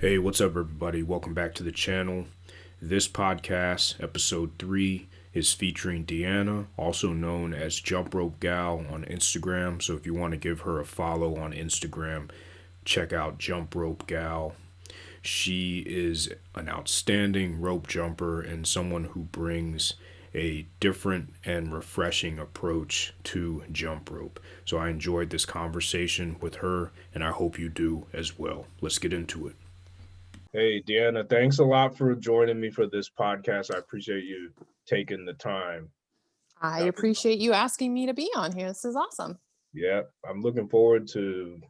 Hey, what's up, everybody? Welcome back to the channel. This podcast, episode 3, is featuring Deana, also known as Jump Rope Gal on Instagram. So if you want to give her a follow on Instagram, check out Jump Rope Gal. She is an outstanding rope jumper and someone who brings a different and refreshing approach to jump rope. So I enjoyed this conversation with her, and I hope you do as well. Let's get into it. Hey, Deana, thanks a lot for joining me for this podcast. I appreciate you taking the time. I appreciate you asking me to be on here. This is awesome. Yeah, I'm looking forward to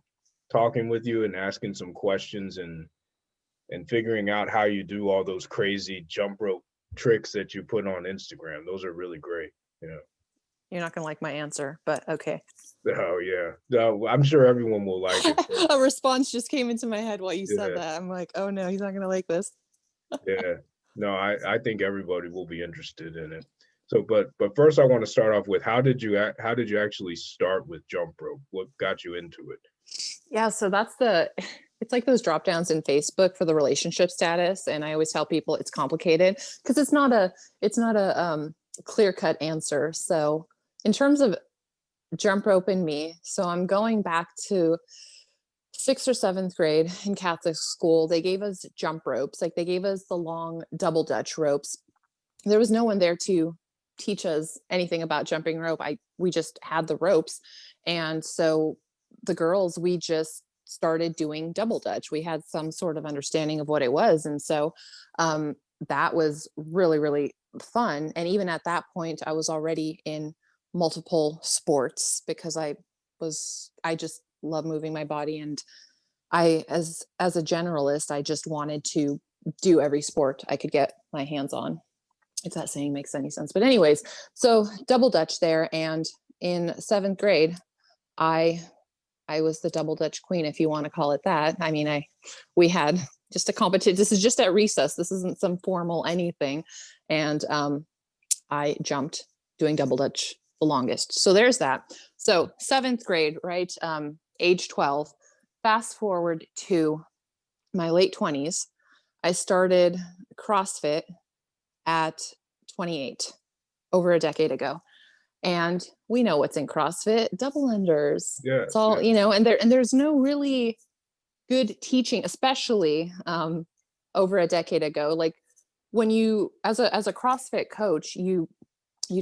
talking with you and asking some questions and figuring out how you do all those crazy jump rope tricks that you put on Instagram. Those are really great. You're not going to like my answer, but okay. Oh, yeah. No, I'm sure everyone will like it. A response just came into my head while you said Yeah. that. I'm like, oh no, he's not going to like this. Yeah. No, I think everybody will be interested in it. So, but first, I want to start off with how did you actually start with jump rope? What got you into it? Yeah, so it's like those drop downs in Facebook for the relationship status, and I always tell people it's complicated because it's not a clear cut answer. So, in terms of jump rope and me, so I'm going back to 6th or 7th grade in Catholic school. They gave us jump ropes, like they gave us the long double Dutch ropes. There was no one there to teach us anything about jumping rope. We just had the ropes. And so the girls, we just started doing double Dutch. We had some sort of understanding of what it was. And so that was really, really fun. And even at that point, I was already in multiple sports because I just love moving my body. And as a generalist, I just wanted to do every sport I could get my hands on, if that saying makes any sense. But anyways, so double Dutch there. And in 7th grade, I was the double Dutch queen, if you want to call it that. I mean, we had just a competition. This is just at recess. This isn't some formal anything. And I jumped doing double Dutch the longest. So there's that. So 7th grade, right? Age 12. Fast forward to my late 20s. I started CrossFit at 28, over a decade ago. And we know what's in CrossFit, double unders. Yeah, it's all, and there's no really good teaching, especially over a decade ago. Like when you, as a CrossFit coach, you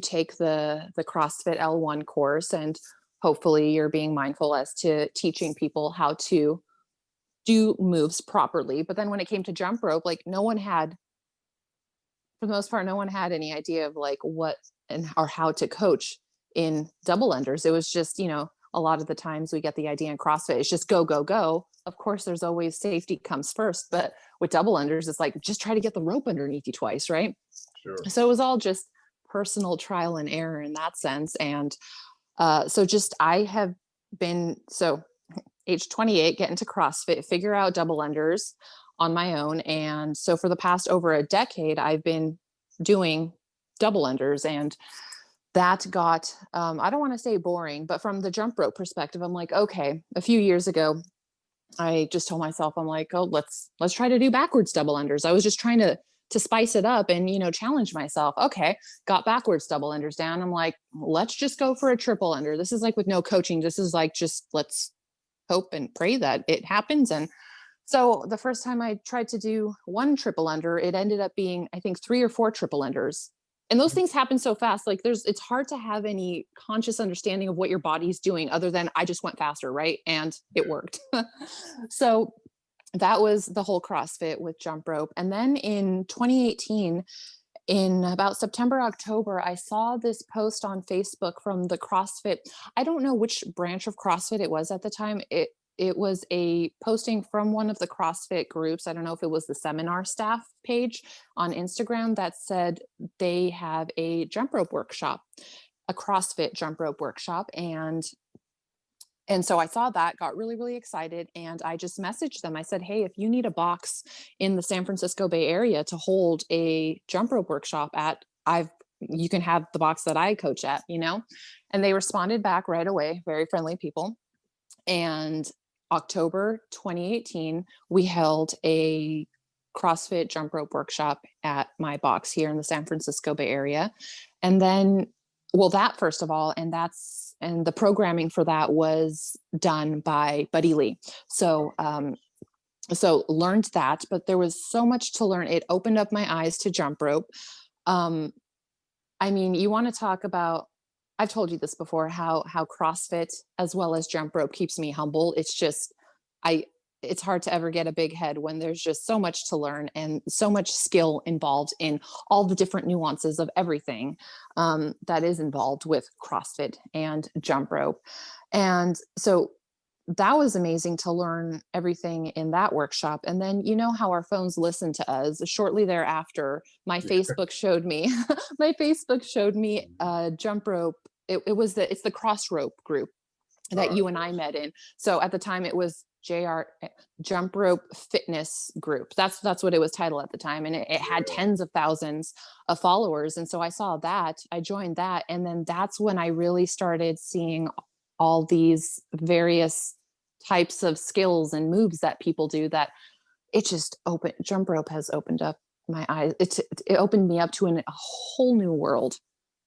take the CrossFit L1 course, and hopefully you're being mindful as to teaching people how to do moves properly. But then when it came to jump rope, like for the most part, no one had any idea of like what or how to coach in double unders. It was just, a lot of the times we get the idea in CrossFit, it's just go, go, go. Of course, there's always safety comes first, but with double unders, it's like, just try to get the rope underneath you twice, right? Sure. So it was all just personal trial and error in that sense. And I have been, age 28, get into CrossFit, figure out double unders on my own. And so for the past over a decade, I've been doing double unders, and that got, I don't want to say boring, but from the jump rope perspective, I'm like, okay, a few years ago, I just told myself, I'm like, oh, let's try to do backwards double unders. I was just trying to spice it up and, challenge myself. Okay. Got backwards double unders down. I'm like, let's just go for a triple under. This is like with no coaching. This is like, just let's hope and pray that it happens. And so the first time I tried to do one triple under, it ended up being, I think, 3 or 4 triple unders. And those things happen so fast. Like it's hard to have any conscious understanding of what your body's doing other than I just went faster. Right. And it worked. So that was the whole CrossFit with jump rope. And then in 2018, in about September, October, I saw this post on Facebook from the CrossFit. I don't know which branch of CrossFit it was at the time. It was a posting from one of the CrossFit groups. I don't know if it was the seminar staff page on Instagram that said they have a jump rope workshop, a CrossFit jump rope workshop. And so I saw that, got really, really excited. And I just messaged them. I said, hey, if you need a box in the San Francisco Bay Area to hold a jump rope workshop at, you can have the box that I coach at, And they responded back right away, very friendly people. And October 2018, we held a CrossFit jump rope workshop at my box here in the San Francisco Bay Area. And then, well, that first of all, and the programming for that was done by Buddy Lee. So learned that, but there was so much to learn. It opened up my eyes to jump rope. Um, I mean, you want to talk about, I've told you this before, how CrossFit as well as jump rope keeps me humble. It's just, it's hard to ever get a big head when there's just so much to learn and so much skill involved in all the different nuances of everything that is involved with CrossFit and jump rope. And so that was amazing to learn everything in that workshop. And then, you know how our phones listen to us. Shortly thereafter, my Facebook showed me jump rope. It's the cross rope group that you and I met in. So at the time it was jump rope fitness group. That's what it was titled at the time. And it had tens of thousands of followers. And so I saw that, I joined that. And then that's when I really started seeing all these various types of skills and moves that people do, that it just jump rope has opened up my eyes. It opened me up to a whole new world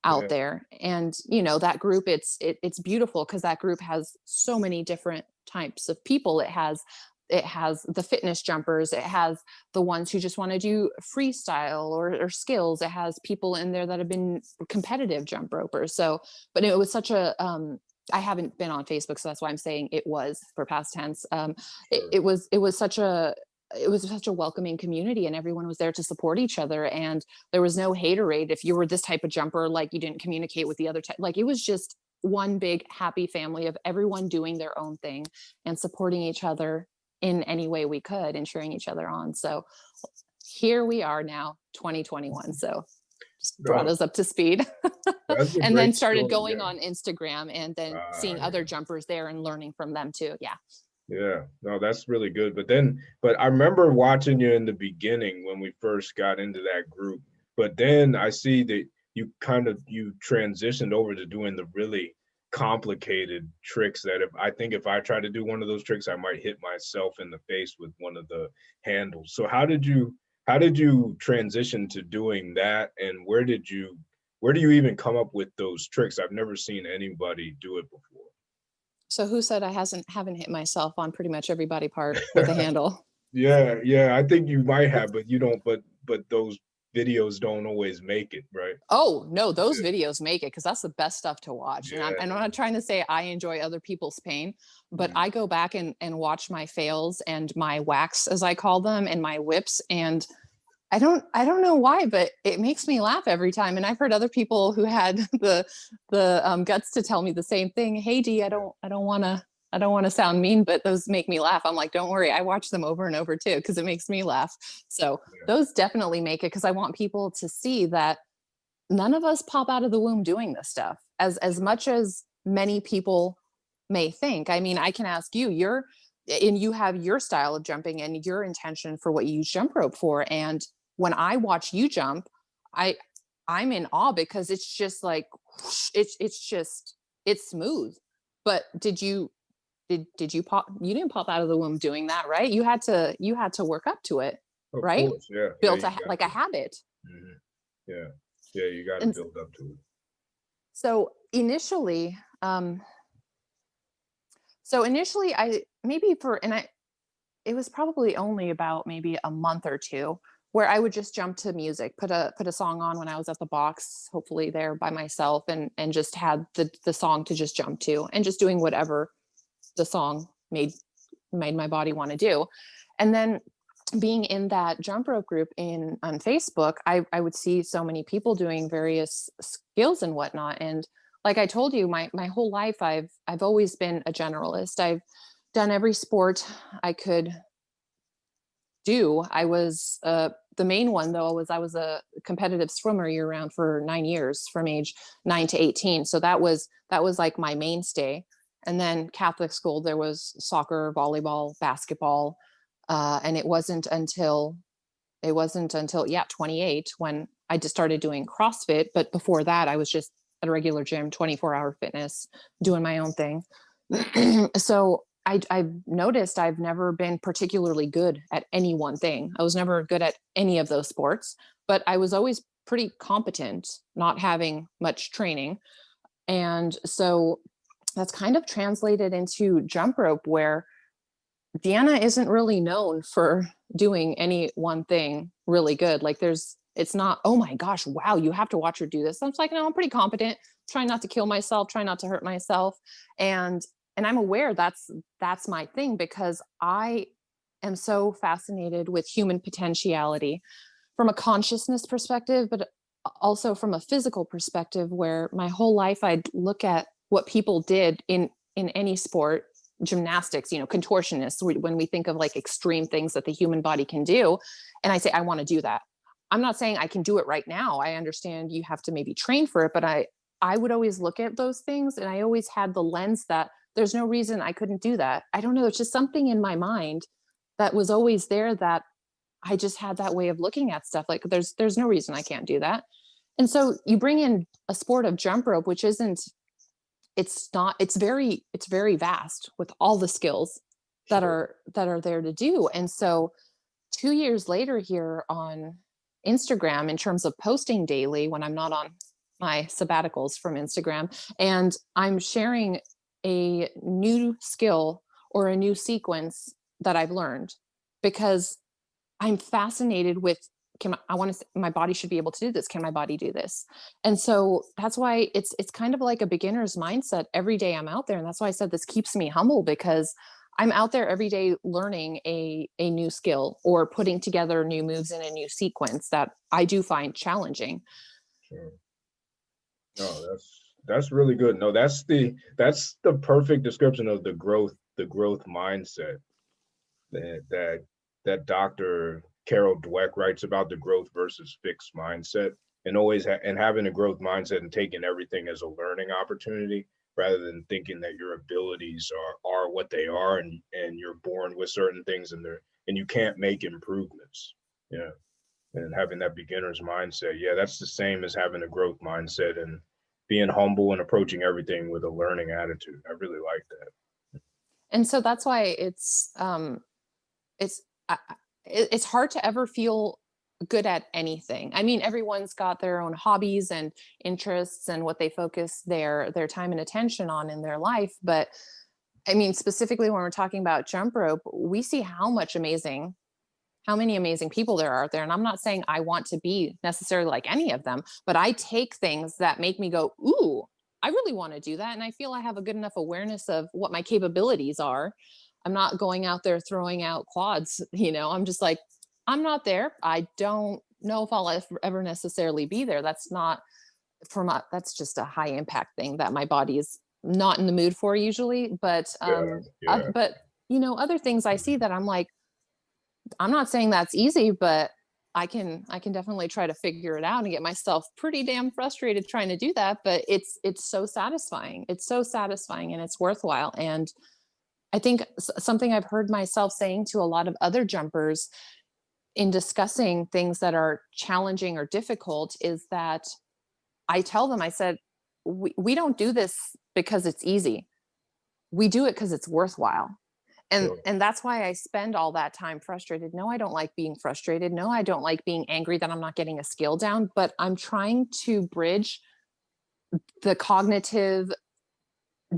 out there. And, you know, that group, it's beautiful because that group has so many different types of people. It has the fitness jumpers. It has the ones who just want to do freestyle or skills. It has people in there that have been competitive jump ropers. So, but it was such a, I haven't been on Facebook, so that's why I'm saying it was for past tense. It was such a welcoming community, and everyone was there to support each other. And there was no haterade if you were this type of jumper, like you didn't communicate with the other type. Like it was just one big happy family of everyone doing their own thing and supporting each other in any way we could and cheering each other on. So here we are now, 2021. So just brought us up to speed. And then started going on Instagram and then seeing other jumpers there and learning from them too. Yeah, no, that's really good. But I remember watching you in the beginning when we first got into that group. But then I see that you transitioned over to doing the really complicated tricks that if I try to do one of those tricks, I might hit myself in the face with one of the handles. So how did you transition to doing that, and where do you even come up with those tricks? I've never seen anybody do it before. So who said I haven't hit myself on pretty much every body part with a handle? Yeah, I think you might have, but you don't. But those videos don't always make it, right? Oh no, those videos make it, because that's the best stuff to watch. And I'm not trying to say I enjoy other people's pain, but I go back and watch my fails and my whacks, as I call them, and my whips, and I don't know why, but it makes me laugh every time. And I've heard other people who had the guts to tell me the same thing. Hey, Dee, I don't want to sound mean, but those make me laugh. I'm like, don't worry. I watch them over and over too, because it makes me laugh. So those definitely make it, because I want people to see that none of us pop out of the womb doing this stuff as much as many people may think. I mean, I can ask you, you have your style of jumping and your intention for what you use jump rope for. And when I watch you jump, I'm in awe, because it's just like, it's smooth. But did you pop? You didn't pop out of the womb doing that, right? You had to work up to it, of right? Course, yeah. Built a habit. Mm-hmm. Yeah, you got to build up to it. So initially, it was probably only about maybe a month or two where I would just jump to music, put a song on when I was at the box, hopefully there by myself, and just had the song to just jump to, and just doing whatever the song made my body want to do. And then being in that jump rope group on Facebook, I would see so many people doing various skills and whatnot. And like I told you, my whole life, I've always been a generalist. I've done every sport I could do. I was the main one though was I was a competitive swimmer year round for 9 years, from age 9 to 18. So that was like my mainstay. And then Catholic school, there was soccer, volleyball, basketball. And it wasn't until 28 when I just started doing CrossFit. But before that, I was just at a regular gym, 24-hour fitness, doing my own thing. So I've noticed I've never been particularly good at any one thing. I was never good at any of those sports, but I was always pretty competent, not having much training. And so that's kind of translated into jump rope, where Deana isn't really known for doing any one thing really good. Like it's not, oh my gosh, wow, you have to watch her do this. I'm just like, no, I'm pretty competent. Try not to kill myself, try not to hurt myself. And I'm aware that's my thing, because I am so fascinated with human potentiality from a consciousness perspective, but also from a physical perspective, where my whole life I'd look at what people did in any sport, gymnastics, contortionists, when we think of like extreme things that the human body can do. And I say, I want to do that. I'm not saying I can do it right now. I understand you have to maybe train for it, but I would always look at those things, and I always had the lens that there's no reason I couldn't do that. I don't know. It's just something in my mind that was always there, that I just had that way of looking at stuff. Like there's no reason I can't do that. And so you bring in a sport of jump rope, which isn't, it's very vast with all the skills that Sure. are there to do. And so 2 years later here on Instagram, in terms of posting daily when I'm not on my sabbaticals from Instagram, and I'm sharing a new skill or a new sequence that I've learned, because I'm fascinated with, I want to, my body should be able to do this. Can my body do this? And so that's why it's kind of like a beginner's mindset every day I'm out there. And that's why I said this keeps me humble, because I'm out there every day learning a new skill or putting together new moves in a new sequence that I do find challenging. Sure. No, that's really good. No, that's the perfect description of the growth mindset that Dr. Carol Dweck writes about, the growth versus fixed mindset, and and having a growth mindset and taking everything as a learning opportunity rather than thinking that your abilities are what they are, and you're born with certain things and you can't make improvements. Yeah. And having that beginner's mindset, yeah, that's the same as having a growth mindset and being humble and approaching everything with a learning attitude. I really like that. And so that's why it's I- it's hard to ever feel good at anything. I mean, everyone's got their own hobbies and interests and what they focus their time and attention on in their life, but I mean, specifically when we're talking about jump rope, we see how many amazing people there are out there. And I'm not saying I want to be necessarily like any of them, but I take things that make me go, ooh, I really want to do that. And I feel I have a good enough awareness of what my capabilities are. I'm not going out there throwing out quads, I'm just like, I'm not there. I don't know if I'll ever necessarily be there. That's not that's just a high impact thing that my body is not in the mood for usually. But Yeah, yeah. but other things I see that I'm like, I'm not saying that's easy, but I can definitely try to figure it out and get myself pretty damn frustrated trying to do that, but it's so satisfying. It's so satisfying and it's worthwhile. And I think something I've heard myself saying to a lot of other jumpers in discussing things that are challenging or difficult is that I tell them, I said, we don't do this because it's easy. We do it because it's worthwhile. Sure. And that's why I spend all that time frustrated. No, I don't like being frustrated. No, I don't like being angry that I'm not getting a skill down, but I'm trying to bridge the cognitive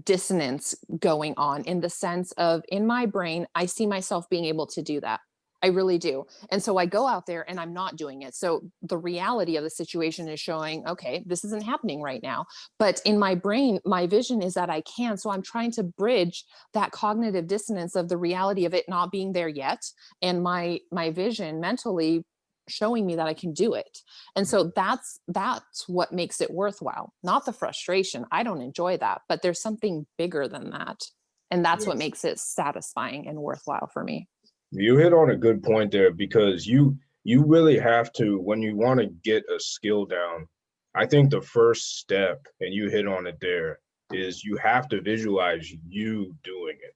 dissonance going on, in the sense of, in my brain, I see myself being able to do that. I really do. And so I go out there and I'm not doing it. So the reality of the situation is showing, okay, this isn't happening right now. But in my brain, my vision is that I can. So I'm trying to bridge that cognitive dissonance of the reality of it not being there yet, and my vision mentally showing me that I can do it. And so that's what makes it worthwhile, not the frustration. I don't enjoy that, but there's something bigger than that. And that's Yeah. what makes it satisfying and worthwhile for me. You hit on a good point there, because you really have to, when you want to get a skill down, I think the first step, and you hit on it there, is you have to visualize you doing it,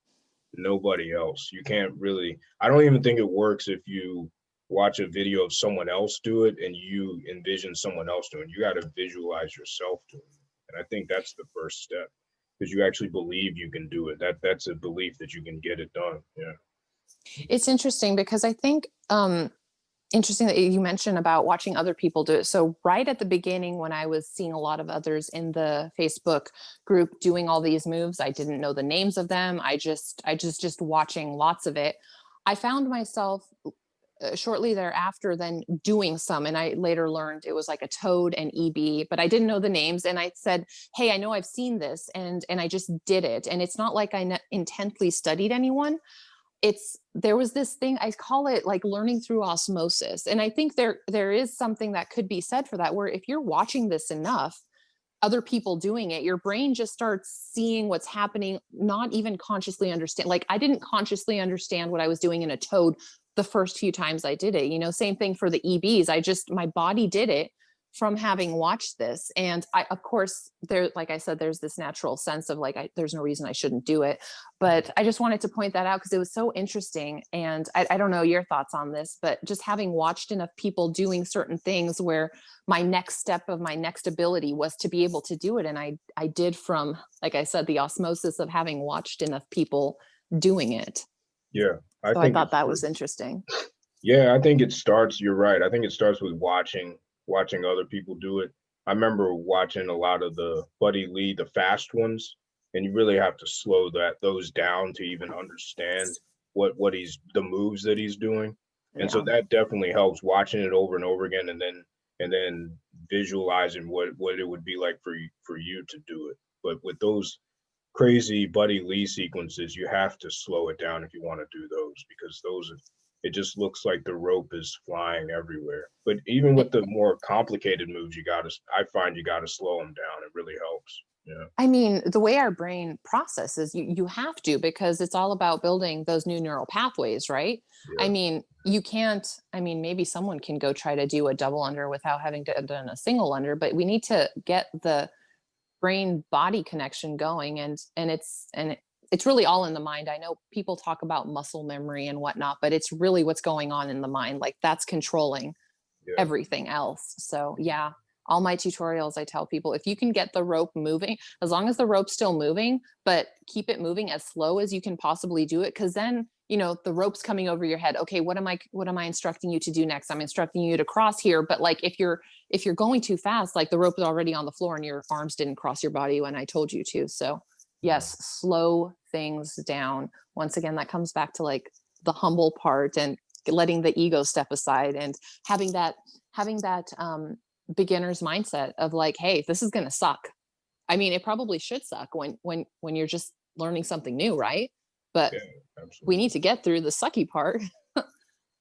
nobody else. You can't really, I don't even think it works if you watch a video of someone else do it and you envision someone else doing it. You got to visualize yourself doing it. And I think that's the first step. because you actually believe you can do it. That's a belief that you can get it done. Yeah. It's interesting because I think interesting that you mentioned about watching other people do it. So right at the beginning, when I was seeing a lot of others in the Facebook group doing all these moves, I didn't know the names of them. I just watching lots of it. I found myself shortly thereafter then doing some, and I later learned it was like a toad and EB, but I didn't know the names. And I said, hey, I know I've seen this, and I just did it. And it's not like I intently studied anyone. There was this thing, I call it like learning through osmosis. And I think there is something that could be said for that, where if you're watching this enough, other people doing it, your brain just starts seeing what's happening, not even consciously understand. Like I didn't consciously understand what I was doing in a toad the first few times I did it. Same thing for the EBs. My body did it from having watched this. And of course, there, like I said, there's this natural sense of like, there's no reason I shouldn't do it. But I just wanted to point that out because it was so interesting. And I don't know your thoughts on this, but just having watched enough people doing certain things where my next step of my next ability was to be able to do it. And I did from, like I said, the osmosis of having watched enough people doing it. Yeah. I So I think thought it's that true. was interesting. Yeah, I think it starts, you're right. I think it starts with watching other people do it. I remember watching a lot of the Buddy Lee, the fast ones, and you really have to slow those down to even understand what he's the moves that he's doing. And so Yeah. that definitely helps watching it over and over again, and then visualizing what it would be like for you to do it. But with those crazy Buddy Lee sequences, you have to slow it down if you want to do those, because those it just looks like the rope is flying everywhere. But even with the more complicated moves, I find you gotta slow them down. It really helps. Yeah. I mean, the way our brain processes, you have to, because it's all about building those new neural pathways, right? I Yeah. mean, you can't, I mean, maybe someone can go try to do a double under without having to have done a single under, but we need to get the brain body connection going. And it's really all in the mind. I know people talk about muscle memory and whatnot, but it's really what's going on in the mind. Like that's controlling Yeah. everything else. So yeah, all my tutorials, I tell people, if you can get the rope moving, as long as the rope's still moving, but keep it moving as slow as you can possibly do it. Cause then, the rope's coming over your head. Okay, what am I instructing you to do next? I'm instructing you to cross here. But like, if you're going too fast, like the rope is already on the floor and your arms didn't cross your body when I told you to. So Yeah. yes, slow things down. Once again, that comes back to like the humble part and letting the ego step aside and having that beginner's mindset of like, hey, this is going to suck. I mean, it probably should suck when you're just learning something new, right? But Yeah. we need Absolutely. to get through the sucky part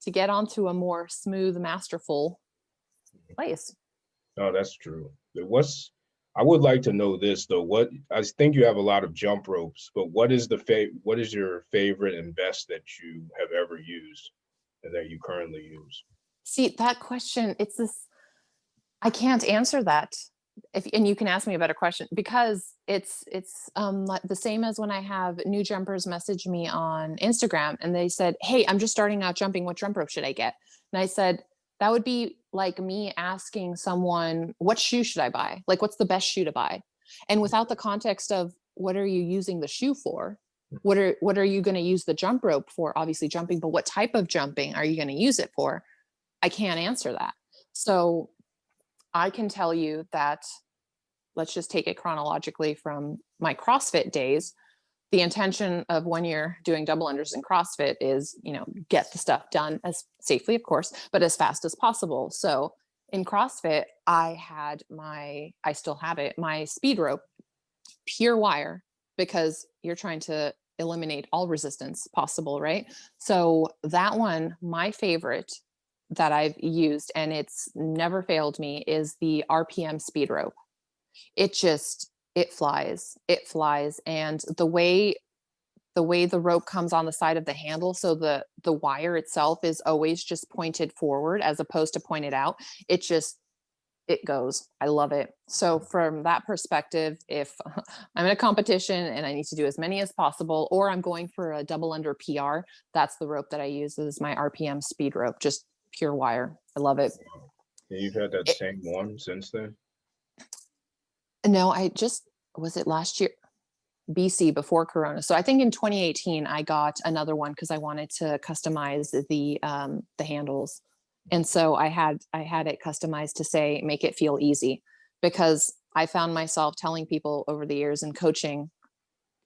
to get onto a more smooth, masterful place. No, that's true. I would like to know this though. What I think you have a lot of jump ropes, but what is your favorite and best that you have ever used and that you currently use? See, that question, it's this, I can't answer that. And you can ask me a better question, because it's like the same as when I have new jumpers message me on Instagram and they said, hey, I'm just starting out jumping, what jump rope should I get? And I said, that would be like me asking someone, what shoe should I buy? Like, what's the best shoe to buy? And without the context of what are you using the shoe for, what are you going to use the jump rope for? Obviously jumping, but what type of jumping are you going to use it for? I can't answer that. So I can tell you that, let's just take it chronologically from my CrossFit days. The intention of when you're doing double unders in CrossFit is, get the stuff done as safely, of course, but as fast as possible. So in CrossFit, I still have it, my speed rope, pure wire, because you're trying to eliminate all resistance possible, right? So that one, my favorite that I've used, and it's never failed me, is the RPM speed rope. It flies. And the way the rope comes on the side of the handle, so the wire itself is always just pointed forward as opposed to pointed out. It goes. I love it. So from that perspective, if I'm in a competition and I need to do as many as possible, or I'm going for a double under PR, that's the rope that I use, is my RPM speed rope, just pure wire. I love it. And you've had that it same one since then? no, I just, was it last year? BC before Corona. So I think in 2018 I got another one because I wanted to customize the handles. And so I had it customized to say, make it feel easy, because I found myself telling people over the years in coaching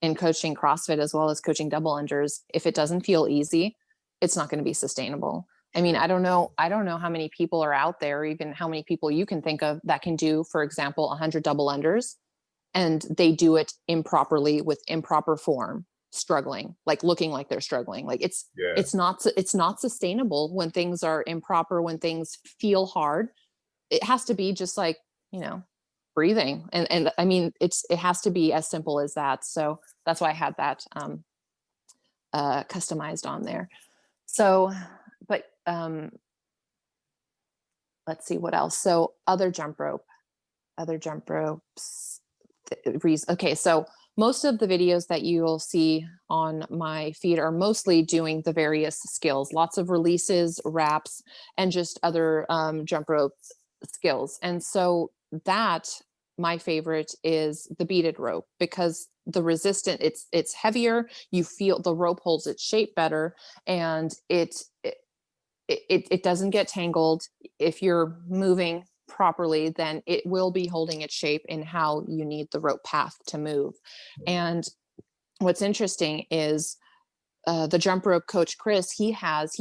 CrossFit as well as coaching double unders, if it doesn't feel easy, it's not going to be sustainable. I mean, I don't know how many people are out there, even how many people you can think of that can do, for example, 100 double unders, and they do it improperly with improper form, struggling, like looking like they're struggling. Like it's not sustainable when things are improper, when things feel hard. It has to be just like, breathing. And I mean, it has to be as simple as that. So that's why I had that customized on there. So, but let's see what else. So other jump ropes. Okay. So most of the videos that you'll see on my feed are mostly doing the various skills, lots of releases, wraps, and just other jump rope skills. And so that, my favorite is the beaded rope, because the resistant, it's heavier. You feel the rope holds its shape better, and it doesn't get tangled. If you're moving properly, then it will be holding its shape in how you need the rope path to move. And what's interesting is the jump rope coach, Chris, he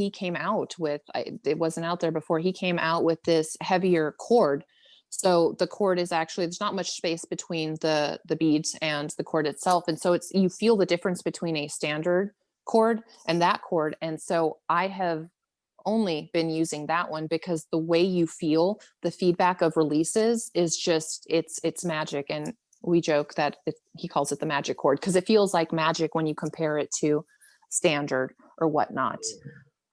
came out with, it wasn't out there before, he came out with this heavier cord. So the cord is actually, there's not much space between the beads and the cord itself. And so you feel the difference between a standard cord and that cord. And so I have only been using that one because the way you feel the feedback of releases is just, it's magic. And we joke that he calls it the magic cord, because it feels like magic when you compare it to standard or whatnot.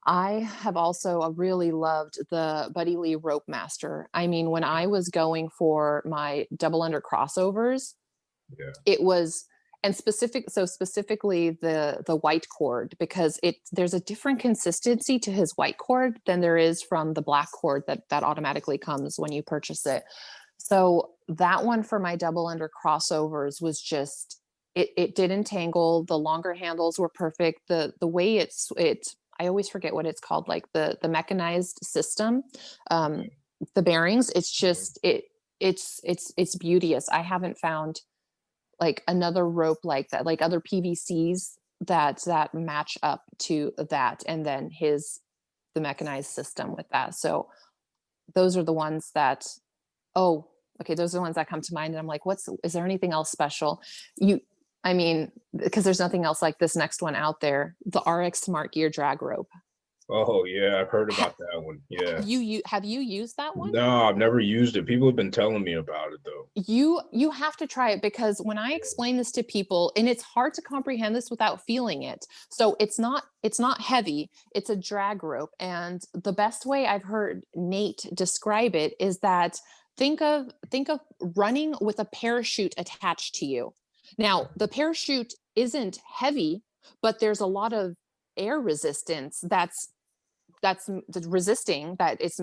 I have also really loved the Buddy Lee Rope Master. I mean, when I was going for my double under crossovers, it was, and specifically the white cord, because there's a different consistency to his white cord than there is from the black cord that automatically comes when you purchase it. So that one for my double under crossovers was just, it didn't tangle. The longer handles were perfect. The way I always forget what it's called, like the mechanized system, the bearings, it's just, it's beauteous. I haven't found like another rope like that, like other PVCs that match up to that. And then the mechanized system with that. So those are the ones that, those are the ones that come to mind. And I'm like, is there anything else special? I mean, because there's nothing else like this next one out there, the RX Smart Gear drag rope. Oh yeah, I've heard about that one. Yeah. Have you used that one? No, I've never used it. People have been telling me about it though. You have to try it, because when I explain this to people, and it's hard to comprehend this without feeling it. So it's not heavy. It's a drag rope. And the best way I've heard Nate describe it is that think of running with a parachute attached to you. Now, the parachute isn't heavy, but there's a lot of air resistance that's resisting, that it's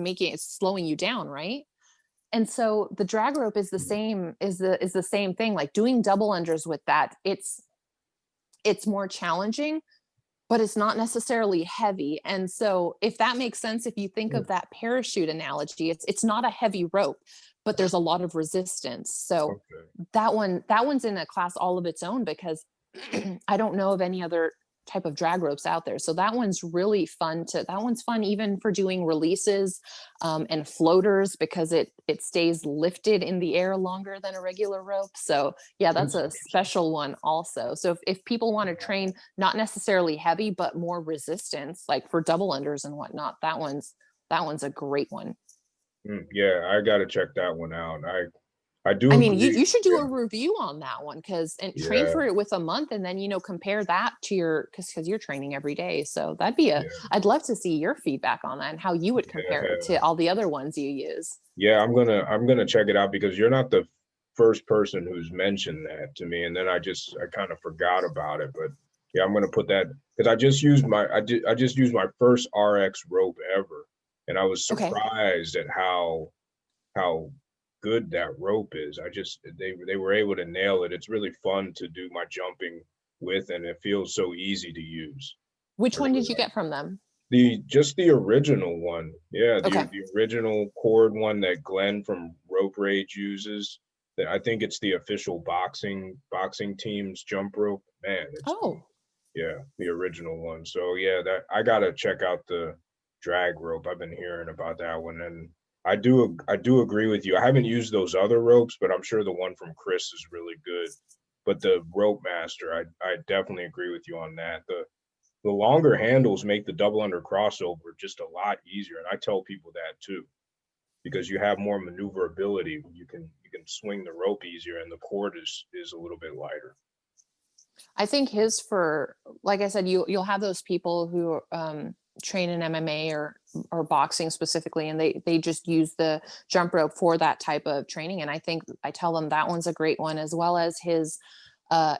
slowing you down, right? And so the drag rope is the same thing. Like doing double unders with that, it's more challenging, but it's not necessarily heavy. And so if that makes sense, if you think of that parachute analogy, it's not a heavy rope, but there's a lot of resistance. So that one's in a class all of its own, because I don't know of any other type of drag ropes out there. So that one's really fun even for doing releases and floaters, because it stays lifted in the air longer than a regular rope. So yeah, that's a special one also. So if people want to train not necessarily heavy, but more resistance, like for double unders and whatnot, that one's a great one. Yeah, I got to check that one out. I do. I mean, you should do a review on that one, train for it with a month, and then, compare that to because you're training every day. So that'd be I'd love to see your feedback on that and how you would compare it to all the other ones you use. Yeah, I'm gonna check it out, because you're not the first person who's mentioned that to me. And then I kind of forgot about it, but yeah, I'm gonna put that, because I just used my first RX rope ever. And I was surprised at how good that rope is. They were able to nail it. It's really fun to do my jumping with, and it feels so easy to use. I Which one really did you like get from them? the original one. Yeah, Okay. the original cord one that Glenn from Rope Rage uses. I think it's the official boxing team's jump rope. Man, it's good. Oh, Yeah, the original one. So yeah, that I gotta check out the drag rope. I've been hearing about that one, and I do agree with you. I haven't used those other ropes, but I'm sure the one from Chris is really good. But the Rope Master, I definitely agree with you on that. The longer handles make the double under crossover just a lot easier, and I tell people that too, because you have more maneuverability. You can swing the rope easier, and the cord is a little bit lighter. I think his for, like I said, you'll have those people who train in MMA or boxing specifically, and they just use the jump rope for that type of training. And I think I tell them that one's a great one, as well as his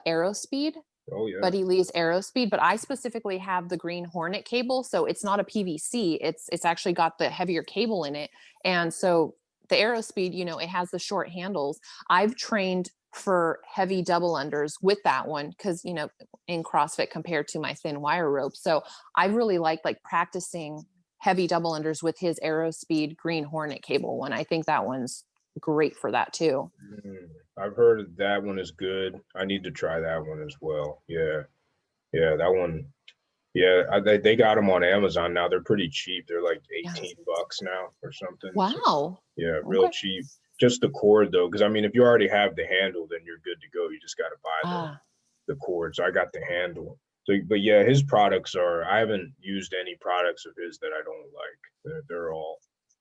Aero Speed. Oh yeah. Buddy Lee's Aero Speed, but I specifically have the Green Hornet cable, so it's not a PVC. It's actually got the heavier cable in it, and so the Aero Speed, it has the short handles. I've trained for heavy double unders with that one because in CrossFit compared to my thin wire rope. So I really like practicing heavy double unders with his Aero Speed Green Hornet cable one. I think that one's great for that too. Mm, I've heard that one is good. I need to try that one as well. Yeah, yeah, that one. Yeah, they got them on Amazon now. They're pretty cheap. They're like Yes. $18 now or something. So Wow. yeah, real Okay. cheap. Just the cord though, because I mean, if you already have the handle, then you're good to go. You just got to buy Ah. the cord. So I got the handle. So, but yeah, his products are. I haven't used any products of his that I don't like. They're all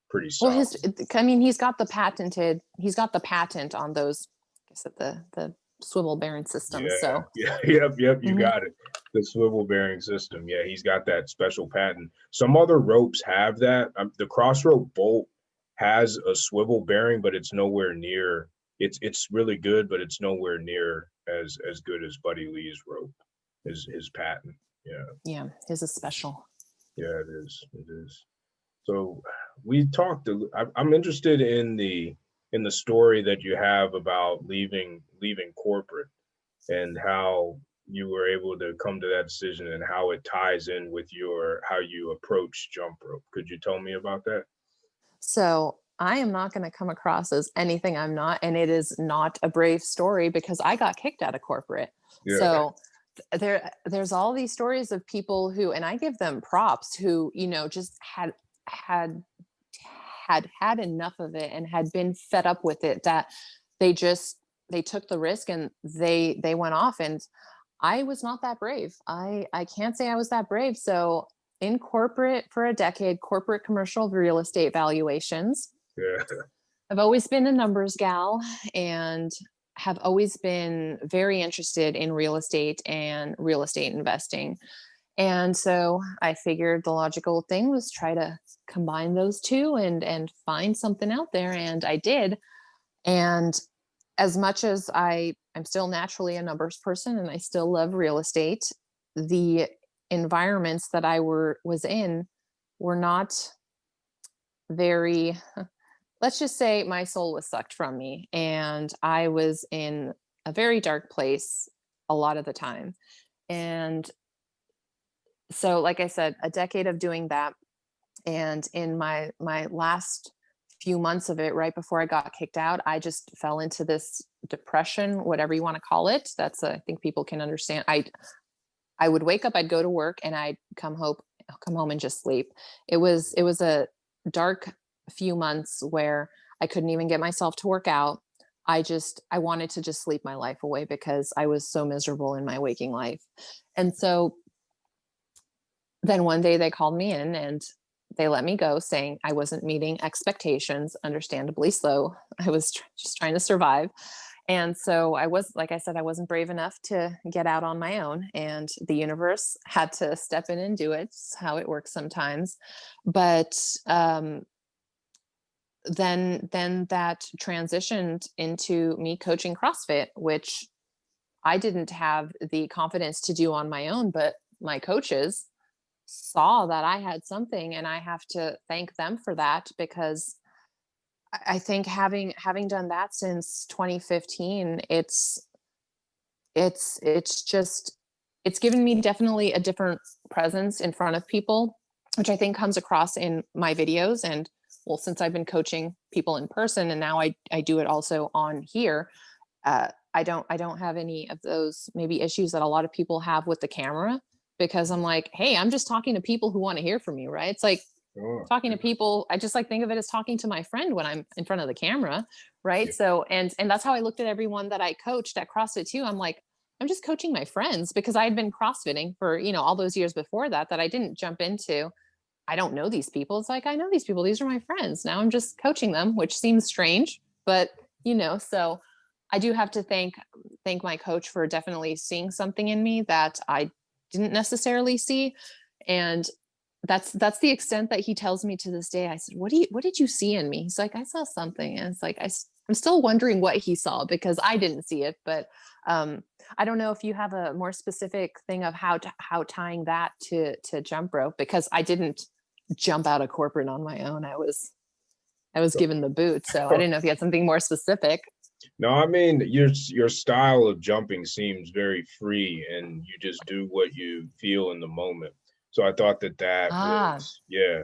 pretty Well, solid. I mean, he's got the patent on those, I said the swivel bearing systems. Yeah, So, yeah, yep, you mhm. got it. The swivel bearing system. Yeah, he's got that special patent. Some other ropes have that. The cross rope bolt has a swivel bearing, but it's nowhere near. It's really good, but it's nowhere near as good as Buddy Lee's rope. His patent. Yeah, Yeah, his is special. yeah, it is. It is. So we talked. I'm interested in the story that you have about leaving corporate and how you were able to come to that decision and how it ties in with your how you approach jump rope. Could you tell me about that? So I am not going to come across as anything I'm not, and it is not a brave story because I got kicked out of corporate. Yeah, So there's all these stories of people who, and I give them props, who just had had enough of it and had been fed up with it, that they took the risk and they went off. And I was not that brave. I can't say I was that brave. So in corporate for a decade, corporate commercial real estate valuations, yeah, I've always been a numbers gal and have always been very interested in real estate and real estate investing. And so I figured the logical thing was try to combine those two and find something out there, and I did. And as much as I'm still naturally a numbers person and I still love real estate, the environments that was in were not very, let's just say my soul was sucked from me and I was in a very dark place a lot of the time. And so like I said, a decade of doing that, and in my last few months of it, right before I got kicked out, I just fell into this depression, whatever you want to call it. I think people can understand. I would wake up, I'd go to work, and I'd come home and just sleep. It was a dark few months where I couldn't even get myself to work out. I wanted to just sleep my life away because I was so miserable in my waking life. And so then one day they called me in and they let me go, saying I wasn't meeting expectations, understandably so. I was just trying to survive. And so like I said, I wasn't brave enough to get out on my own, and the universe had to step in and do it. It's how it works sometimes. But then that transitioned into me coaching CrossFit, which I didn't have the confidence to do on my own, but my coaches saw that I had something, and I have to thank them for that, because I think having done that since 2015, it's just it's given me definitely a different presence in front of people, which I think comes across in my videos. And well, since I've been coaching people in person and now I do it also on here, I don't have any of those maybe issues that a lot of people have with the camera, because I'm like, hey, I'm just talking to people who want to hear from you, right? It's like Sure. talking to people. I just like think of it as talking to my friend when I'm in front of the camera, Yeah. right? So and that's how I looked at everyone that I coached at CrossFit too. I'm like, I'm just coaching my friends, because I had been CrossFitting for, all those years before that I didn't jump into. I don't know these people. It's like, I know these people. These are my friends. Now I'm just coaching them, which seems strange, but so I do have to thank my coach for definitely seeing something in me that I didn't necessarily see. And that's the extent that he tells me to this day. I said, what did you see in me? He's like, I saw something. And it's like, I'm still wondering what he saw, because I didn't see it. But I don't know if you have a more specific thing of how tying that to jump rope, because I didn't jump out of corporate on my own. I was given the boot. So I didn't know if you had something more specific. No, I mean your style of jumping seems very free, and you just do what you feel in the moment. So I thought that Ah, was, yeah.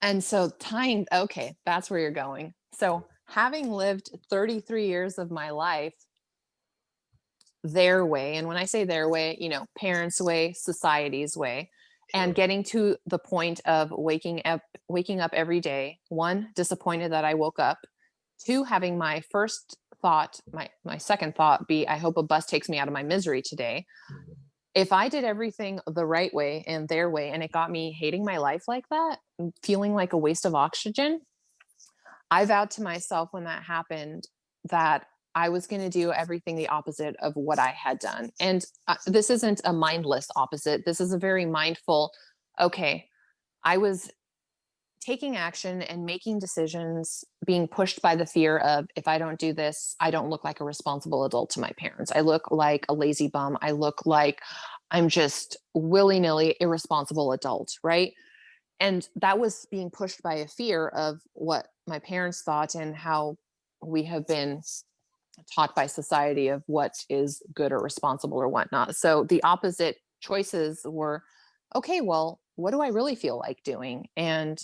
and so tying, okay, that's where you're going. So having lived 33 years of my life their way, and when I say their way, parents' way, society's way, and Sure. getting to the point of waking up every day, one, disappointed that I woke up, two, having my first thought, my second thought be, I hope a bus takes me out of my misery today. Mhm. If I did everything the right way and their way, and it got me hating my life like that, and feeling like a waste of oxygen, I vowed to myself when that happened that I was going to do everything the opposite of what I had done. And this isn't a mindless opposite. This is a very mindful, okay, I was taking action and making decisions, being pushed by the fear of, if I don't do this, I don't look like a responsible adult to my parents. I look like a lazy bum. I look like I'm just willy nilly irresponsible adult, right? And that was being pushed by a fear of what my parents thought and how we have been taught by society of what is good or responsible or whatnot. So the opposite choices were, okay, well, what do I really feel like doing? And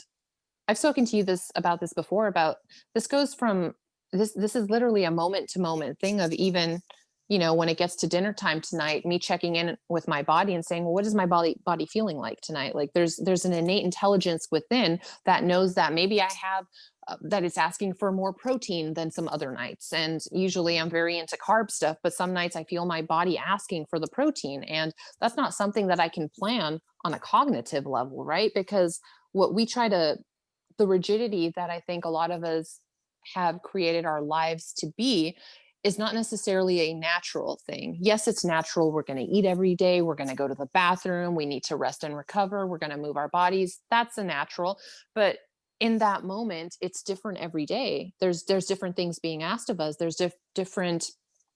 I've spoken to you about this before, about this goes from this is literally a moment to moment thing of, even when it gets to dinner time tonight, me checking in with my body and saying, well, what is my body feeling like tonight? Like there's an innate intelligence within that knows that maybe I have that it's asking for more protein than some other nights. And usually I'm very into carb stuff, but some nights I feel my body asking for the protein, and that's not something that I can plan on a cognitive level, right? Because what we try to the rigidity that I think a lot of us have created our lives to be is not necessarily a natural thing. Yes, it's natural. We're going to eat every day. We're going to go to the bathroom. We need to rest and recover. We're going to move our bodies. That's a natural. But in that moment, it's different every day. There's different things being asked of us. There's different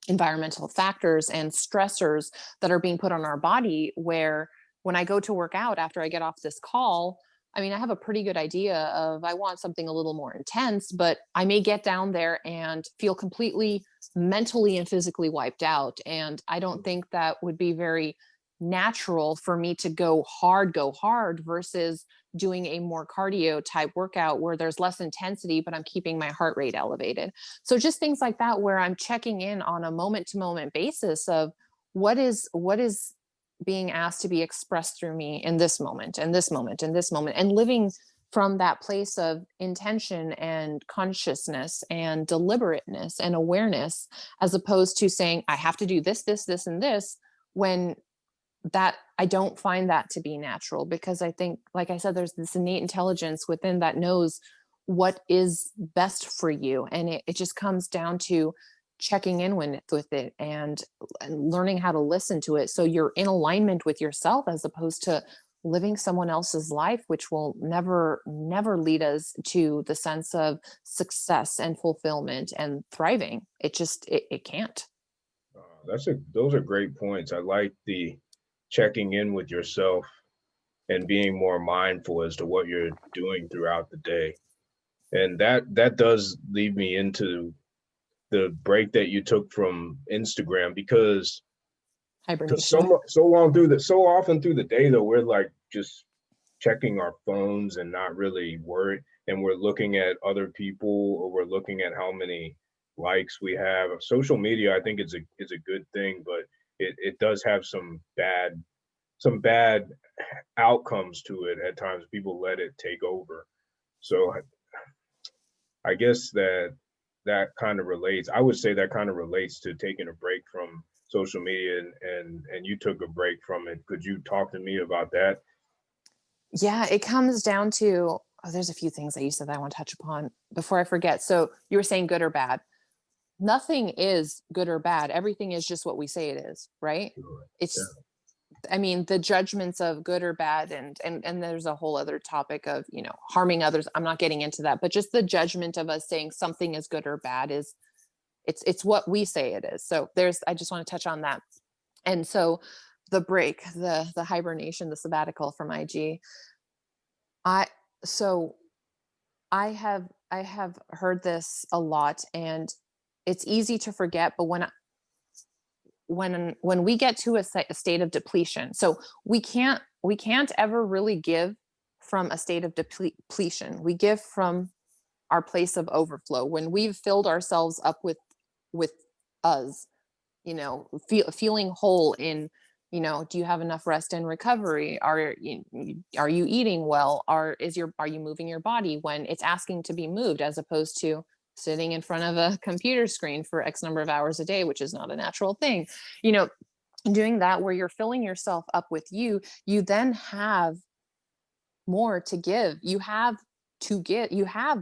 environmental factors and stressors that are being put on our body, where when I go to work out after I get off this call, I mean, I have a pretty good idea of, I want something a little more intense, but I may get down there and feel completely mentally and physically wiped out. And I don't think that would be very natural for me to go hard versus doing a more cardio type workout where there's less intensity, but I'm keeping my heart rate elevated. So just things like that, where I'm checking in on a moment to moment basis of what is being asked to be expressed through me in this moment and this moment and this moment, and living from that place of intention and consciousness and deliberateness and awareness, as opposed to saying I have to do this and this, when that I don't find that to be natural. Because I think, like I said, there's this innate intelligence within that knows what is best for you. And it just comes down to checking in with it, and learning how to listen to it, so you're in alignment with yourself, as opposed to living someone else's life, which will never lead us to the sense of success and fulfillment and thriving. It can't. Those are great points. I like the checking in with yourself and being more mindful as to what you're doing throughout the day. And that does lead me into the break that you took from Instagram, because Hibernation. so often through the day though, we're like just checking our phones and not really worried, and we're looking at other people, or we're looking at how many likes we have. Social media, I think, is a good thing, but it does have some bad outcomes to it at times. People let it take over. So I guess that kind of relates. I would say that kind of relates to taking a break from social media, and you took a break from it. Could you talk to me about that? Yeah, it comes down to, oh, there's a few things that you said that I want to touch upon before I forget. So you were saying good or bad. Nothing is good or bad. Everything is just what we say it is, right? Sure. Yeah. It's, I mean, the judgments of good or bad, and there's a whole other topic of, harming others. I'm not getting into that, but just the judgment of us saying something is good or bad is, it's what we say it is. So I just want to touch on that. And so the break, the hibernation, the sabbatical from IG, I so I have heard this a lot, and it's easy to forget, but when we get to a state of depletion, so we can't ever really give from a state of depletion. We give from our place of overflow when we've filled ourselves up with us, feeling whole in, do you have enough rest and recovery? Are you eating well? Are you moving your body when it's asking to be moved, as opposed to sitting in front of a computer screen for X number of hours a day, which is not a natural thing. You know, doing that where you're filling yourself up with you then have more to give. You have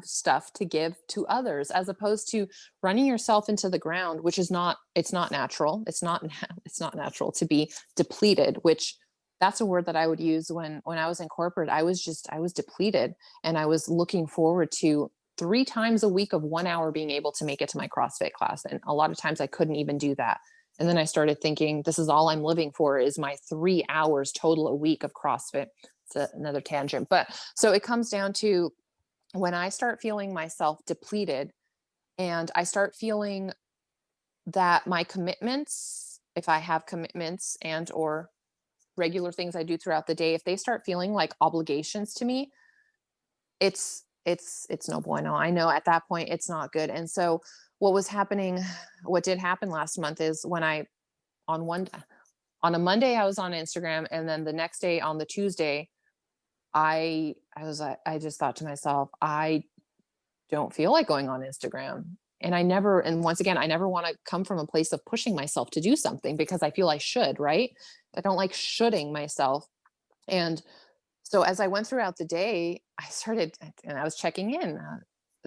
stuff to give to others, as opposed to running yourself into the ground, which is not, it's not natural. It's not natural to be depleted, which that's a word that I would use when I was in corporate. I was depleted, and I was looking forward to 3 times a week of 1 hour being able to make it to my CrossFit class. And a lot of times I couldn't even do that. And then I started thinking, this is all I'm living for, is my 3 hours total a week of CrossFit. It's another tangent. But so it comes down to, when I start feeling myself depleted, and I start feeling that my commitments, if I have commitments and or regular things I do throughout the day, if they start feeling like obligations to me, it's no bueno. I know at that point it's not good. And so what did happen last month is, when on one on a Monday I was on Instagram, and then the next day, on the Tuesday, I just thought to myself, I don't feel like going on Instagram. And once again, I never want to come from a place of pushing myself to do something, because I feel I should, right? I don't like shoulding myself. And so as I went throughout the day, and I was checking in.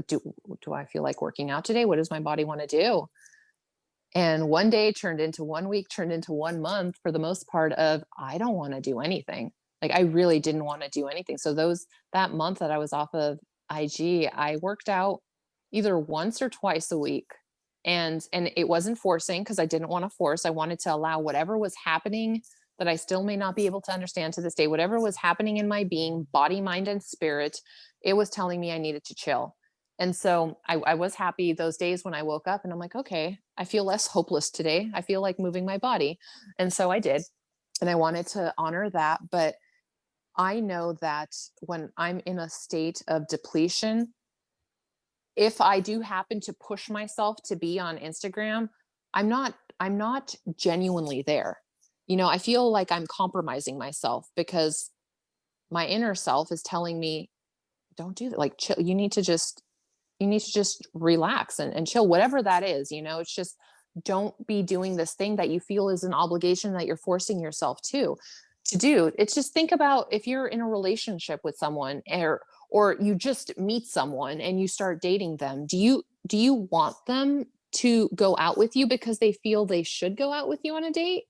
Do I feel like working out today? What does my body want to do? And one day turned into 1 week, turned into 1 month, for the most part, of I don't want to do anything. Like, I really didn't want to do anything. So that month that I was off of IG, I worked out either once or twice a week. And it wasn't forcing, because I didn't want to force. I wanted to allow whatever was happening, that I still may not be able to understand to this day, whatever was happening in my being, body, mind, and spirit, it was telling me I needed to chill. And so I was happy those days when I woke up and I'm like, okay, I feel less hopeless today. I feel like moving my body. And so I did. And I wanted to honor that. But I know that when I'm in a state of depletion, if I do happen to push myself to be on Instagram, I'm not genuinely there. I feel like I'm compromising myself, because my inner self is telling me, don't do that. Like, chill. You need to just relax and chill, whatever that is. It's just, don't be doing this thing that you feel is an obligation that you're forcing yourself to do. It's just, think about if you're in a relationship with someone, or you just meet someone and you start dating them. Do you want them to go out with you because they feel they should go out with you on a date?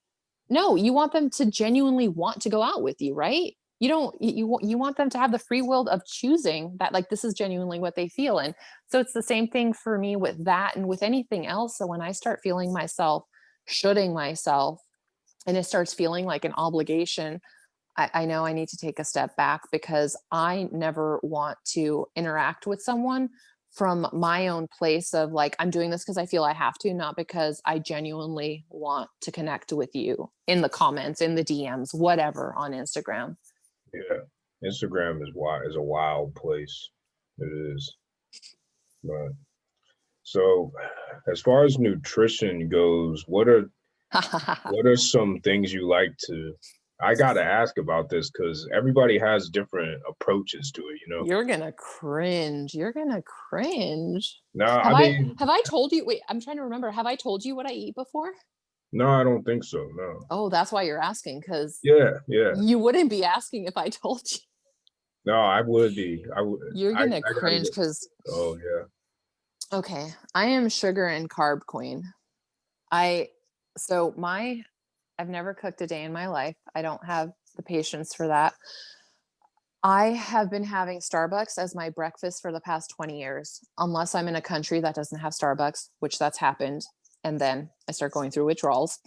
No, you want them to genuinely want to go out with you, right? You don't you want them to have the free will of choosing that, like, this is genuinely what they feel. And so it's the same thing for me with that, and with anything else. So when I start feeling myself shoulding myself, and it starts feeling like an obligation, I know I need to take a step back because I never want to interact with someone from my own place of like, I'm doing this because I feel I have to, not because I genuinely want to connect with you in the comments, in the DMs, whatever on Instagram. Yeah. Instagram is a wild place. It is. But so as far as nutrition goes, what are some things you like to I gotta ask about this because everybody has different approaches to it, you know? You're gonna cringe. You're gonna cringe. No, Have I I mean, have I told you? Wait, I'm trying to remember. Have I told you what I eat before? no, I don't think so. No. Oh, that's why you're asking, because Yeah, yeah. you wouldn't be asking if I told you. No, I would be. I would. You're gonna I gotta cringe get. because Oh yeah. okay, I am sugar and carb queen. I so my I've never cooked a day in my life. I don't have the patience for that. I have been having Starbucks as my breakfast for the past 20 years, unless I'm in a country that doesn't have Starbucks, which that's happened. And then I start going through withdrawals.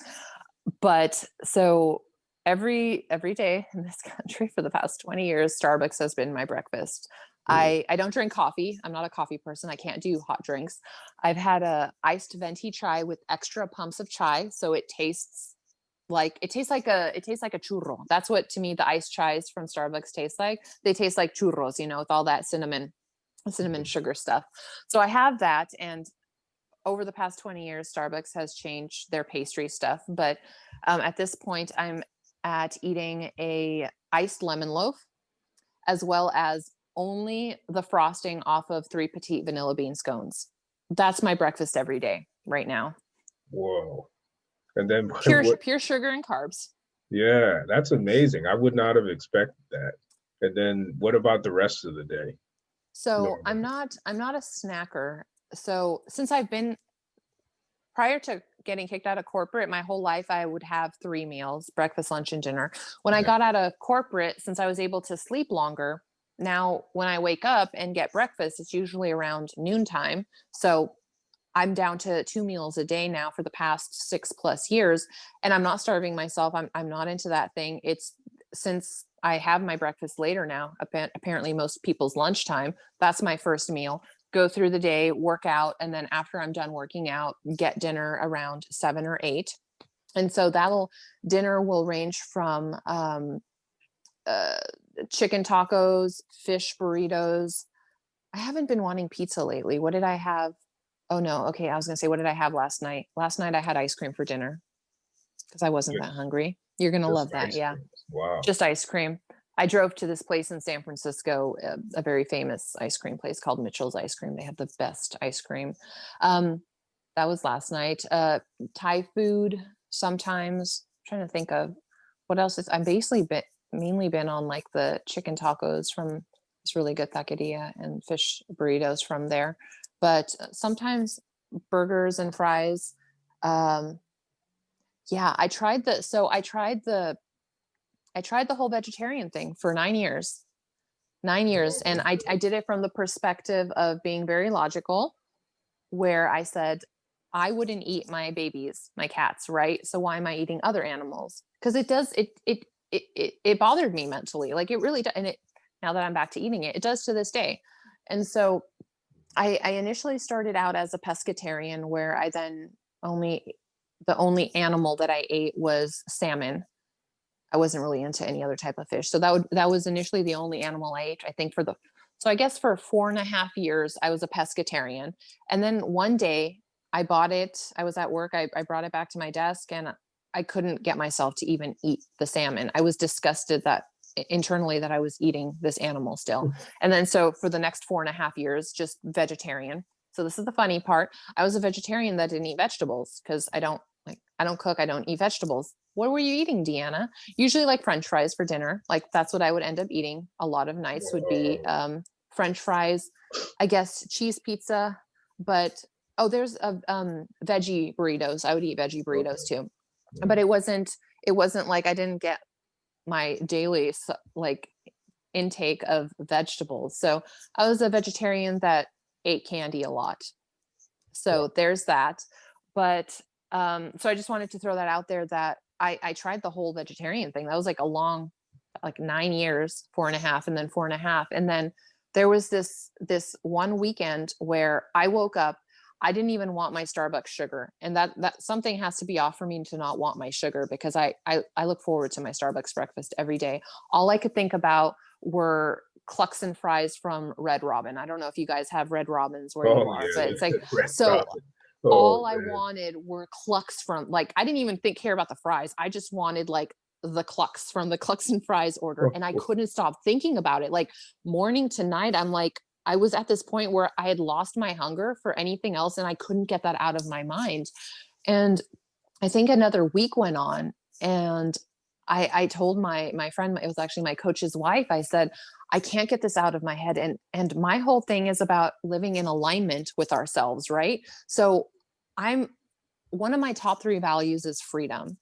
But so every day in this country for the past 20 years, Starbucks has been my breakfast. Yeah. I don't drink coffee. I'm not a coffee person. I can't do hot drinks. I've had a iced venti chai with extra pumps of chai, so it tastes like a churro. That's what to me the iced chais from Starbucks taste like. They taste like churros, with all that cinnamon sugar stuff. So I have that, and over the past 20 years, Starbucks has changed their pastry stuff. But at this point, I'm at eating a iced lemon loaf, as well as only the frosting off of 3 petite vanilla bean scones. That's my breakfast every day right now. Whoa. And then Pure what? pure sugar and carbs. Yeah, that's amazing. I would not have expected that. And then what about the rest of the day? So Normally. I'm not a snacker. So since I've been prior to getting kicked out of corporate, my whole life I would have 3 meals, breakfast, lunch, and dinner. When I Yeah. got out of corporate, since I was able to sleep longer, now when I wake up and get breakfast, it's usually around noontime. So I'm down to 2 meals a day now for the past 6+ years, and I'm not starving myself. I'm not into that thing. It's since I have my breakfast later now, apparently most people's lunchtime, that's my first meal. Go through the day, work out, and then after I'm done working out, get dinner around 7 or 8. And so dinner will range from uh, chicken tacos, fish burritos. I haven't been wanting pizza lately. What did I have? Oh no. Okay. I was going to say, what did I have last night? Last night I had ice cream for dinner because I wasn't that Just hungry. You're going to just love that. ice Yeah. cream. Wow. Just ice cream. I drove to this place in San Francisco, a very famous ice cream place called Mitchell's Ice Cream. They have the best ice cream. Um, that was last night. Thai food sometimes. I'm trying to think of what else is. I'm basically mainly been on like the chicken tacos from this really good taqueria and fish burritos from there. But sometimes burgers and fries. Um, yeah, I tried the whole vegetarian thing for 9 years. 9 years. And I did it from the perspective of being very logical, where I said, I wouldn't eat my babies, my cats, right? So why am I eating other animals? Because it bothered me mentally. Like it really does. And now that I'm back to eating it, it does to this day. And so I initially started out as a pescatarian, where I then the only animal that I ate was salmon. I wasn't really into any other type of fish. So that was initially the only animal I ate. I think so I guess for 4.5 years, I was a pescatarian. And then one day I bought it. I was at work. I brought it back to my desk, and I couldn't get myself to even eat the salmon. I was disgusted that internally that I was eating this animal still. And then so for the next 4.5 years, just vegetarian. So this is the funny part. I was a vegetarian that didn't eat vegetables because I don't cook. I don't eat vegetables. What were you eating, Deanna? Usually like French fries for dinner. Like that's what I would end up eating. A lot of nights would be French fries, I guess cheese pizza, but there's a veggie burritos. I would eat veggie burritos too. But it wasn't like I didn't get my daily like intake of vegetables. So I was a vegetarian that ate candy a lot. So there's that. But so I just wanted to throw that out there that I tried the whole vegetarian thing. That was like a long like 9 years, 4.5, and then 4.5. And then there was this one weekend where I woke up, I didn't even want my Starbucks sugar. And that something has to be off for me to not want my sugar, because I look forward to my Starbucks breakfast every day. All I could think about were clucks and fries from Red Robin. I don't know if you guys have Red Robins where you are, but it's like, Red so Robin. Oh, all I man. wanted were clucks from, like, I didn't even care about the fries. I just wanted like the clucks from the clucks and fries order. And I couldn't stop thinking about it. Like morning to night, I'm like, I was at this point where I had lost my hunger for anything else, and I couldn't get that out of my mind. And I think another week went on, and I told my friend, it was actually my coach's wife, I said, I can't get this out of my head. And my whole thing is about living in alignment with ourselves, right? So one of my top 3 values is freedom.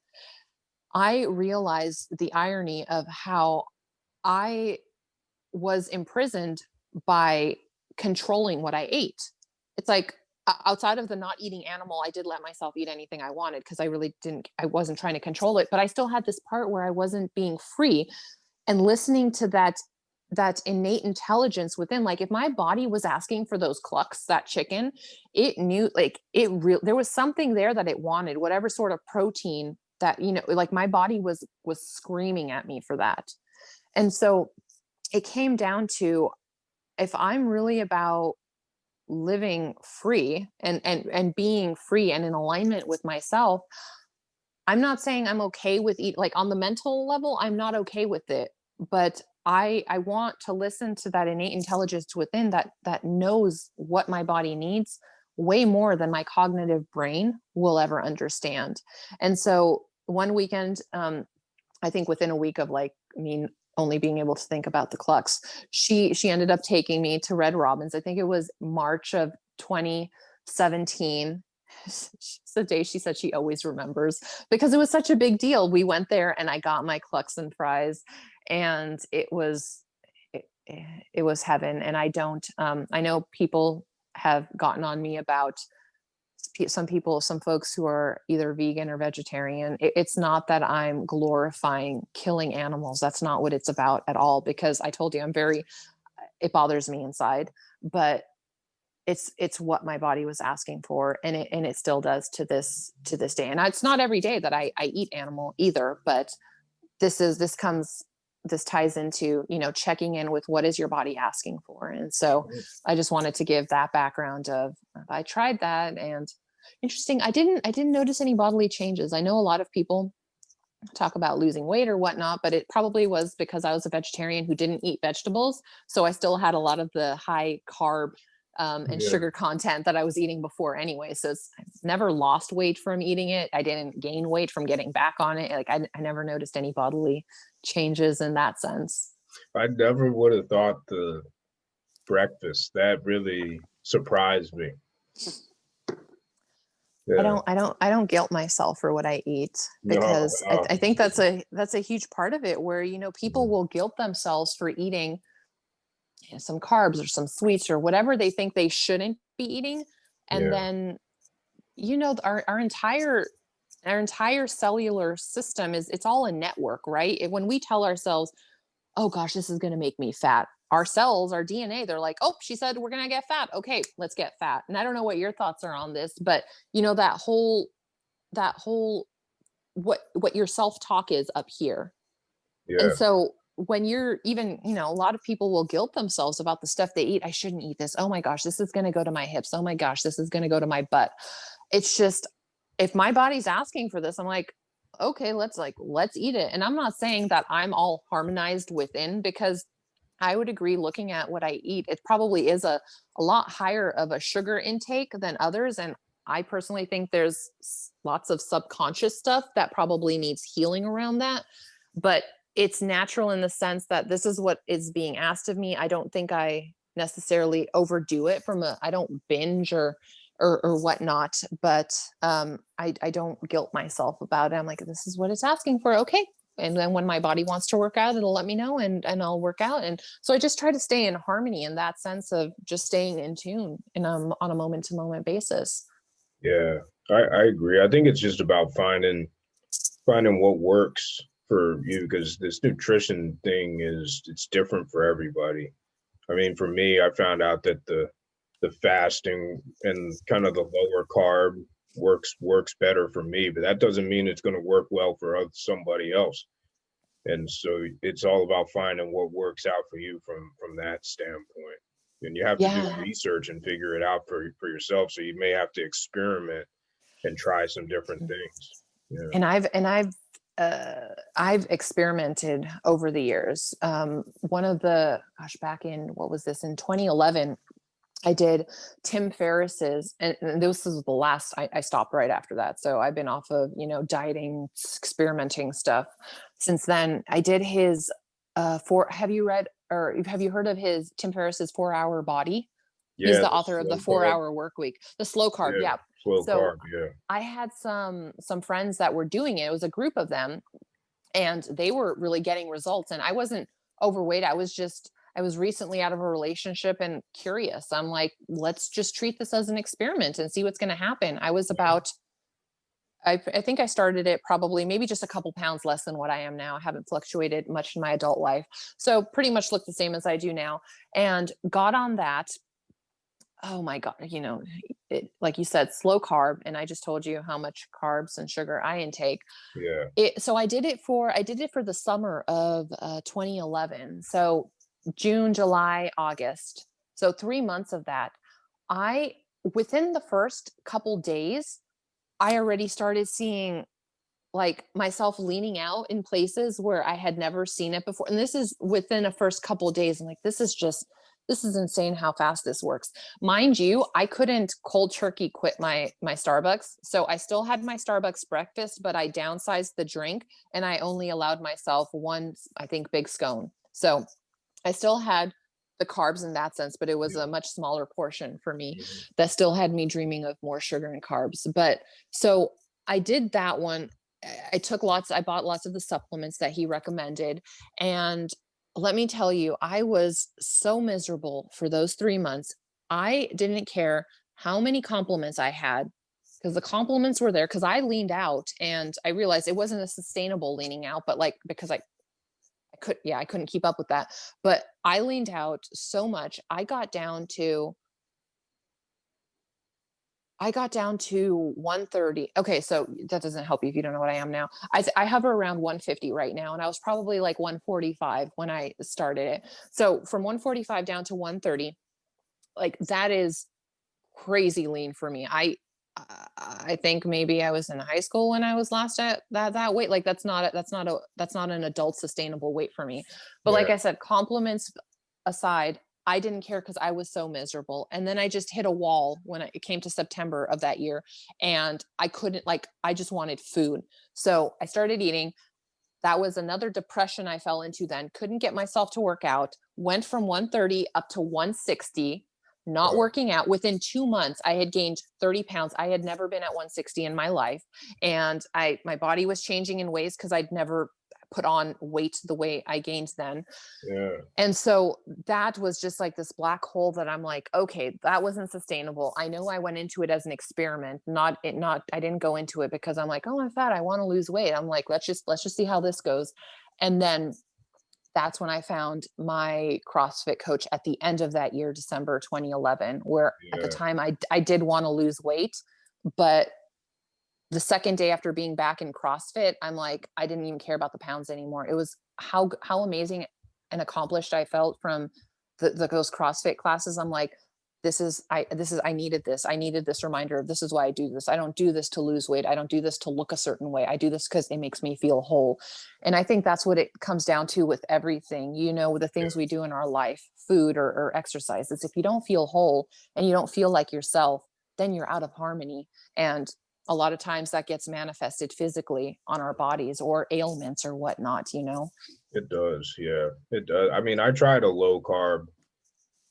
I realized the irony of how I was imprisoned by controlling what I ate. It's like, outside of the not eating animal, I did let myself eat anything I wanted because I wasn't trying to control it, but I still had this part where I wasn't being free. And listening to that innate intelligence within, like if my body was asking for those clucks, that chicken, it knew, like there was something there that it wanted, whatever sort of protein that, like my body was screaming at me for that. And so it came down to, if I'm really about living free and being free and in alignment with myself, I'm not saying I'm okay with like on the mental level, I'm not okay with it, but I want to listen to that innate intelligence within that knows what my body needs way more than my cognitive brain will ever understand. And so one weekend, I think within a week of like me only being able to think about the clucks, she ended up taking me to Red Robin's. I think it was March of 2017. It's the day she said she always remembers because it was such a big deal. We went there and I got my clucks and fries, and it was heaven. And I know people have gotten on me about some folks who are either vegan or vegetarian. It's not that I'm glorifying killing animals. That's not what it's about at all, because I told you it bothers me inside, but it's what my body was asking for. And it still does to this day. And it's not every day that I eat animal either, but this ties into, checking in with what is your body asking for. And so I just wanted to give that background of, I tried that, and interesting. I didn't notice any bodily changes. I know a lot of people talk about losing weight or whatnot, but it probably was because I was a vegetarian who didn't eat vegetables. So I still had a lot of the high carb and sugar content that I was eating before anyway. So I've never lost weight from eating it. I didn't gain weight from getting back on it. Like I never noticed any bodily changes in that sense. I never would have thought the breakfast. That really surprised me. Yeah. I don't guilt myself for what I eat, because I think that's a huge part of it, where, people will guilt themselves for eating some carbs or some sweets or whatever they think they shouldn't be eating. And then, our entire cellular system it's all a network, right? When we tell ourselves, oh gosh, this is going to make me fat, our cells, our DNA, they're like, oh, she said we're going to get fat. Okay, let's get fat. And I don't know what your thoughts are on this, but that whole what your self-talk is up here. And so when you're even, a lot of people will guilt themselves about the stuff they eat. I shouldn't eat this. Oh my gosh, this is going to go to my hips. Oh my gosh, this is going to go to my butt. It's just, if my body's asking for this, I'm like, okay, let's eat it. And I'm not saying that I'm all harmonized within, because I would agree, looking at what I eat, it probably is a lot higher of a sugar intake than others. And I personally think there's lots of subconscious stuff that probably needs healing around that. But it's natural in the sense that this is what is being asked of me. I don't think I necessarily overdo it I don't binge or whatnot, but I don't guilt myself about it. I'm like, this is what it's asking for. Okay. And then when my body wants to work out, it'll let me know, and I'll work out. And so I just try to stay in harmony, in that sense of just staying in tune on a moment to moment basis. Yeah, I agree. I think it's just about finding what works for you, because this nutrition thing it's different for everybody. I mean, for me, I found out that the fasting and kind of the lower carb works better for me, but that doesn't mean it's going to work well for somebody else. And so it's all about finding what works out for you from that standpoint. And you have to do Yeah. research and figure it out for yourself. So you may have to experiment and try some different things. Yeah. I've experimented over the years. One of the, gosh, back in, what was this, in 2011, I did Tim Ferriss's, and this was the last, I stopped right after that. So I've been off of, dieting, experimenting stuff since then. I did his, have you read, or have you heard of his, Tim Ferriss's 4 Hour Body? He's Yeah, the the author of the slow 4 Hour Work Week, the slow carb. yeah, Yeah. slow So carb, yeah. I had some friends that were doing it. It was a group of them, and they were really getting results. And I wasn't overweight. I was recently out of a relationship and curious. I'm like, let's just treat this as an experiment and see what's going to happen. I was about, I think I started it probably maybe just a couple pounds less than what I am now. I haven't fluctuated much in my adult life. So pretty much look the same as I do now, and got on that. Oh my God, like you said, slow carb. And I just told you how much carbs and sugar I intake. Yeah. So I did it for the summer of 2011. So June, July, August. So 3 months of that. I Within the first couple days, I already started seeing like myself leaning out in places where I had never seen it before. And this is within a first couple days. I'm like, this is insane how fast this works. Mind you, I couldn't cold turkey quit my Starbucks. So I still had my Starbucks breakfast, but I downsized the drink and I only allowed myself one, I think, big scone. So I still had the carbs in that sense, but it was Yeah. a much smaller portion for me Mhm. that still had me dreaming of more sugar and carbs. But so I did that one. I bought lots of the supplements that he recommended. And let me tell you, I was so miserable for those 3 months. I didn't care how many compliments I had, because the compliments were there, because I leaned out and I realized it wasn't a sustainable leaning out, but like, because I couldn't keep up with that. But I leaned out so much. I got down to 130. Okay, so that doesn't help you if you don't know what I am now. I hover around 150 right now, and I was probably like 145 when I started it. So from 145 down to 130, like that is crazy lean for me. I think maybe I was in high school when I was last at that weight. Like that's not an adult sustainable weight for me. But like Yeah. I said, compliments aside, I didn't care because I was so miserable. And then I just hit a wall when it came to September of that year, and I couldn't, like, I just wanted food. So I started eating. That was another depression I fell into then. Couldn't get myself to work out. Went from 130 up to 160, not Wow. working out. Within 2 months, I had gained 30 pounds. I had never been at 160 in my life. And my body was changing in ways because I'd never put on weight the way I gained then. Yeah. And so that was just like this black hole that I'm like, okay, that wasn't sustainable. I know I went into it as an experiment, I didn't go into it because I'm like, oh, I'm fat, I want to lose weight. I'm like, let's just see how this goes. And then that's when I found my CrossFit coach at the end of that year, December 2011, where at the Yeah. time I did want to lose weight, but the second day after being back in CrossFit, I'm like, I didn't even care about the pounds anymore. It was how amazing and accomplished I felt from those CrossFit classes. I'm like, I needed this. I needed this reminder of, this is why I do this. I don't do this to lose weight. I don't do this to look a certain way. I do this because it makes me feel whole. And I think that's what it comes down to with everything, the things we do in our life, food or exercise. It's if you don't feel whole and you don't feel like yourself, then you're out of harmony. And a lot of times that gets manifested physically on our bodies or ailments or whatnot. It does. Yeah, it does. I mean, I tried a low carb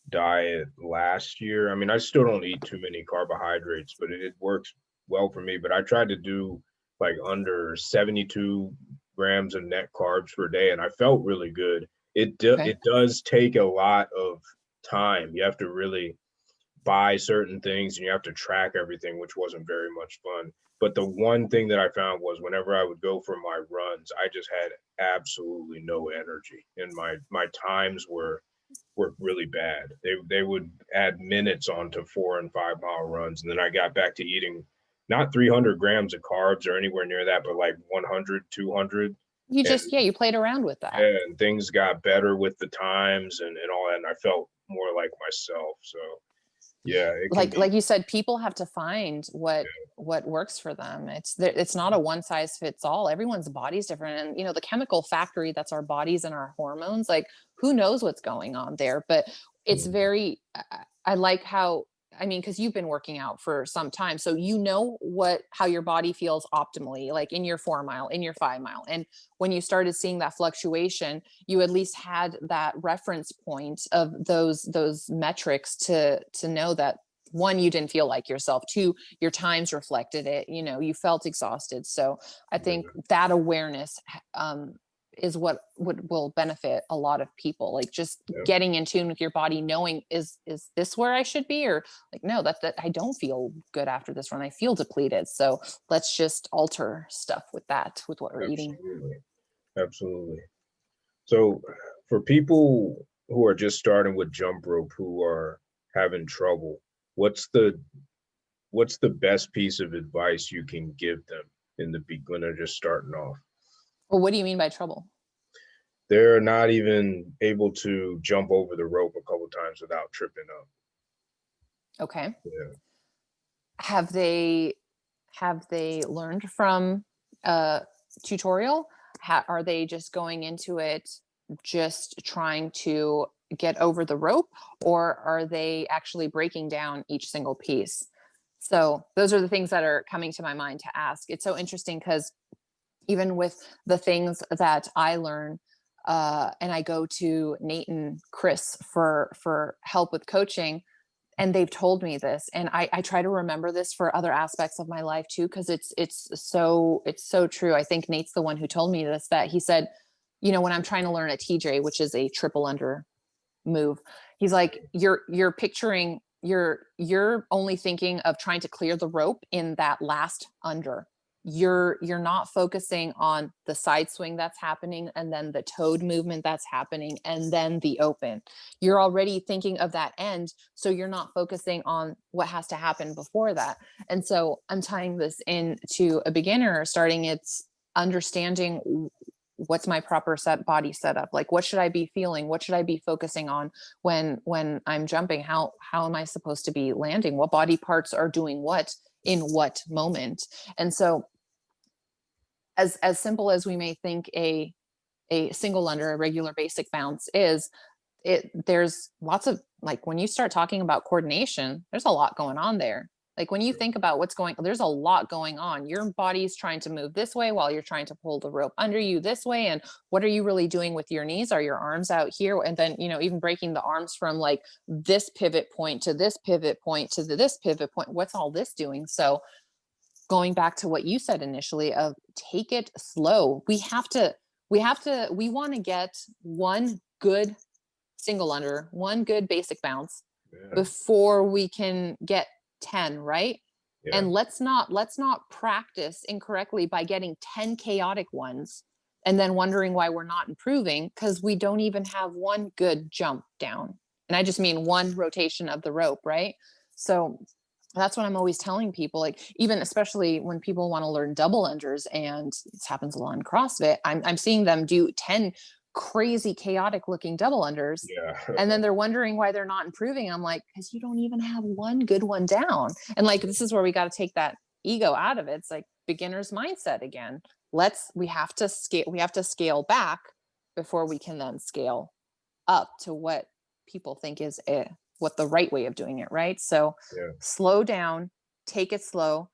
diet last year. I mean, I still don't eat too many carbohydrates, but it works well for me. But I tried to do like under 72 grams of net carbs per day, and I felt really good. Okay. It does take a lot of time. You have to really buy certain things and you have to track everything, which wasn't very much fun. But the one thing that I found was whenever I would go for my runs, I just had absolutely no energy, and my times were really bad. They would add minutes onto 4 and 5 mile runs, and then I got back to eating not 300 grams of carbs or anywhere near that, but like 100, 200. You And just, yeah, you played around with that. yeah, and things got better with the times and all that, and I felt more like myself. So yeah, it can be. Like you said, people have to find what works for them. It's not a one size fits all. Everyone's body's different, and the chemical factory that's our bodies and our hormones, like who knows what's going on there. But it's very I like how, I mean, because you've been working out for some time, so how your body feels optimally, like in your 4 mile, in your 5 mile. And when you started seeing that fluctuation, you at least had that reference point of those metrics to know that, one, you didn't feel like yourself, two, your times reflected it, you felt exhausted. So I think that awareness is what will benefit a lot of people, like just getting in tune with your body, knowing is this where I should be, or like, no, that I don't feel good after this run, I feel depleted, so let's just alter stuff with what we're eating. Absolutely. So for people who are just starting with jump rope, who are having trouble, what's the best piece of advice you can give them in the beginner just starting off? Well, what do you mean by trouble? They're not even able to jump over the rope a couple times without tripping up. Okay. Yeah. Have they learned from a tutorial? Are they just going into it just trying to get over the rope, or are they actually breaking down each single piece? So those are the things that are coming to my mind to ask. It's so interesting because even with the things that I learn, and I go to Nate and Chris for help with coaching, and they've told me this, and I try to remember this for other aspects of my life too, because it's so true. I think Nate's the one who told me this, that he said, when I'm trying to learn a TJ, which is a triple under move, he's like, you're picturing, you're only thinking of trying to clear the rope in that last under. You're not focusing on the side swing that's happening, and then the toed movement that's happening, and then the open. You're already thinking of that end, so you're not focusing on what has to happen before that. And so I'm tying this into a beginner starting. It's understanding, what's my proper body setup, like what should I be feeling, what should I be focusing on when I'm jumping, how am I supposed to be landing, what body parts are doing what in what moment. And so as simple as we may think a single under, a regular basic bounce is, there's lots of, like, when you start talking about coordination, there's a lot going on there. Like when you think about there's a lot going on. Your body's trying to move this way while you're trying to pull the rope under you this way. And what are you really doing with your knees? Are your arms out here? And then, even breaking the arms from like this pivot point to this pivot point to this pivot point. What's all this doing? So going back to what you said initially of take it slow. We want to get one good single under, one good basic bounce before we can get 10, right? Yeah. And let's not practice incorrectly by getting 10 chaotic ones and then wondering why we're not improving, because we don't even have one good jump down. And I just mean one rotation of the rope, right? So that's what I'm always telling people, like, even especially when people want to learn double unders, and this happens a lot in CrossFit, I'm seeing them do 10 crazy chaotic looking double unders. Yeah. And then they're wondering why they're not improving. I'm like, because you don't even have one good one down. And like, this is where we got to take that ego out of it. It's like beginner's mindset again. We have to scale back before we can then scale up to what people think is what the right way of doing it, right? So slow down, take it slow.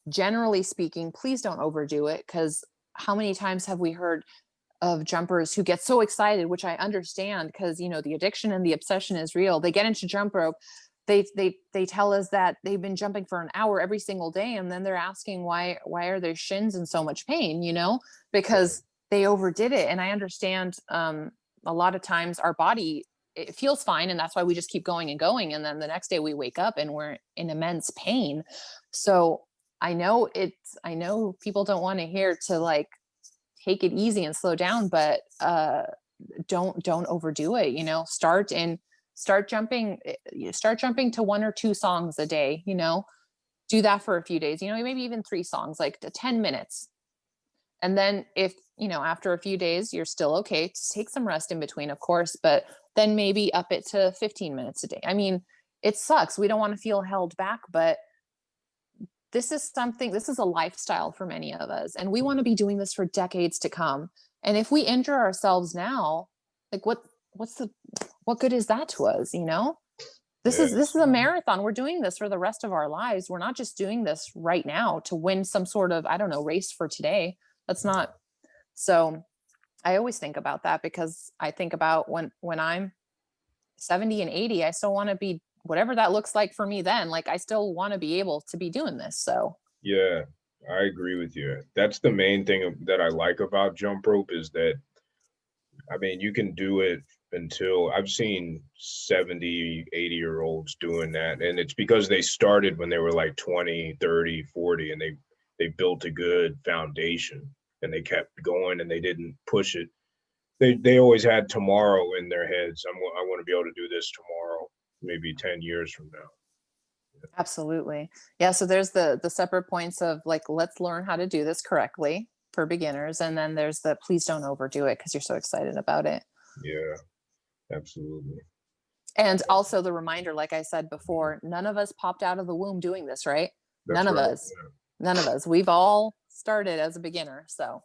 Generally speaking, please don't overdo it, because how many times have we heard of jumpers who get so excited, which I understand, because the addiction and the obsession is real. They get into jump rope, they tell us that they've been jumping for an hour every single day, and then they're asking why are their shins in so much pain, because they overdid it. And I understand a lot of times our body it feels fine. And that's why we just keep going and going. And then the next day we wake up and we're in immense pain. So I know people don't want to hear to like take it easy and slow down, but don't overdo it. Start jumping to 1 or 2 songs a day. Do that for a few days. Maybe even 3 songs, like 10 minutes. And then if after a few days you're still okay, just take some rest in between, of course, but then maybe up it to 15 minutes a day. I mean, it sucks. We don't want to feel held back, but this is a lifestyle for many of us. And we want to be doing this for decades to come. And if we injure ourselves now, like what good is that to us? This is a marathon. We're doing this for the rest of our lives. We're not just doing this right now to win some sort of, I don't know, race for today. That's not. So I always think about that, because I think about when I'm 70 and 80, I still want to be whatever that looks like for me then. Like I still want to be able to be doing this. So Yeah, I agree with you. That's the main thing that I like about jump rope, is that, I mean, you can do it until I've seen 70, 80-year-olds doing that. And it's because they started when they were like 20, 30, 40, and they built a good foundation and they kept going and they didn't push it. They always had tomorrow in their heads. I want to be able to do this tomorrow, maybe 10 years from now. absolutely. Yeah. So there's the separate points of like, let's learn how to do this correctly for beginners. And then there's the please don't overdo it because you're so excited about it. Yeah, absolutely. And also the reminder, like I said before, none of us popped out of the womb doing this, right? That's None of right. us. None of us. We've all started as a beginner. So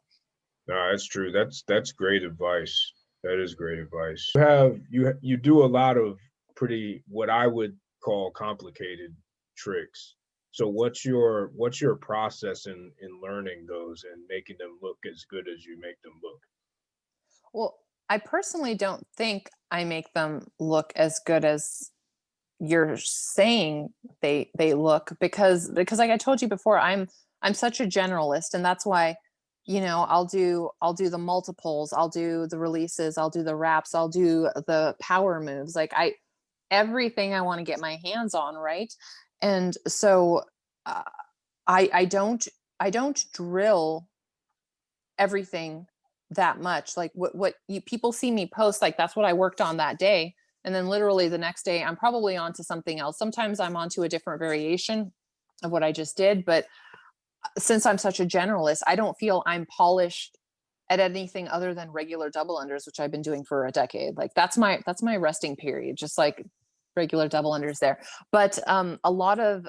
No, that's true. That's great advice. That is great advice. You do a lot of pretty, what I would call, complicated tricks. So what's your process in learning those and making them look as good as you make them look? well, I personally don't think I make them look as good as you're saying they look, because like I told you before, I'm such a generalist, and that's why I'll do the multiples, I'll do the releases, I'll do the wraps, I'll do the power moves, like everything I want to get my hands on, right? And so uh, I don't drill everything that much. Like what you people see me post, like that's what I worked on that day. And then literally the next day I'm probably onto something else. Sometimes I'm onto a different variation of what I just did. But since I'm such a generalist, I don't feel I'm polished at anything other than regular double unders, which I've been doing for a decade. Like that's my resting period, just like regular double unders there. But a lot of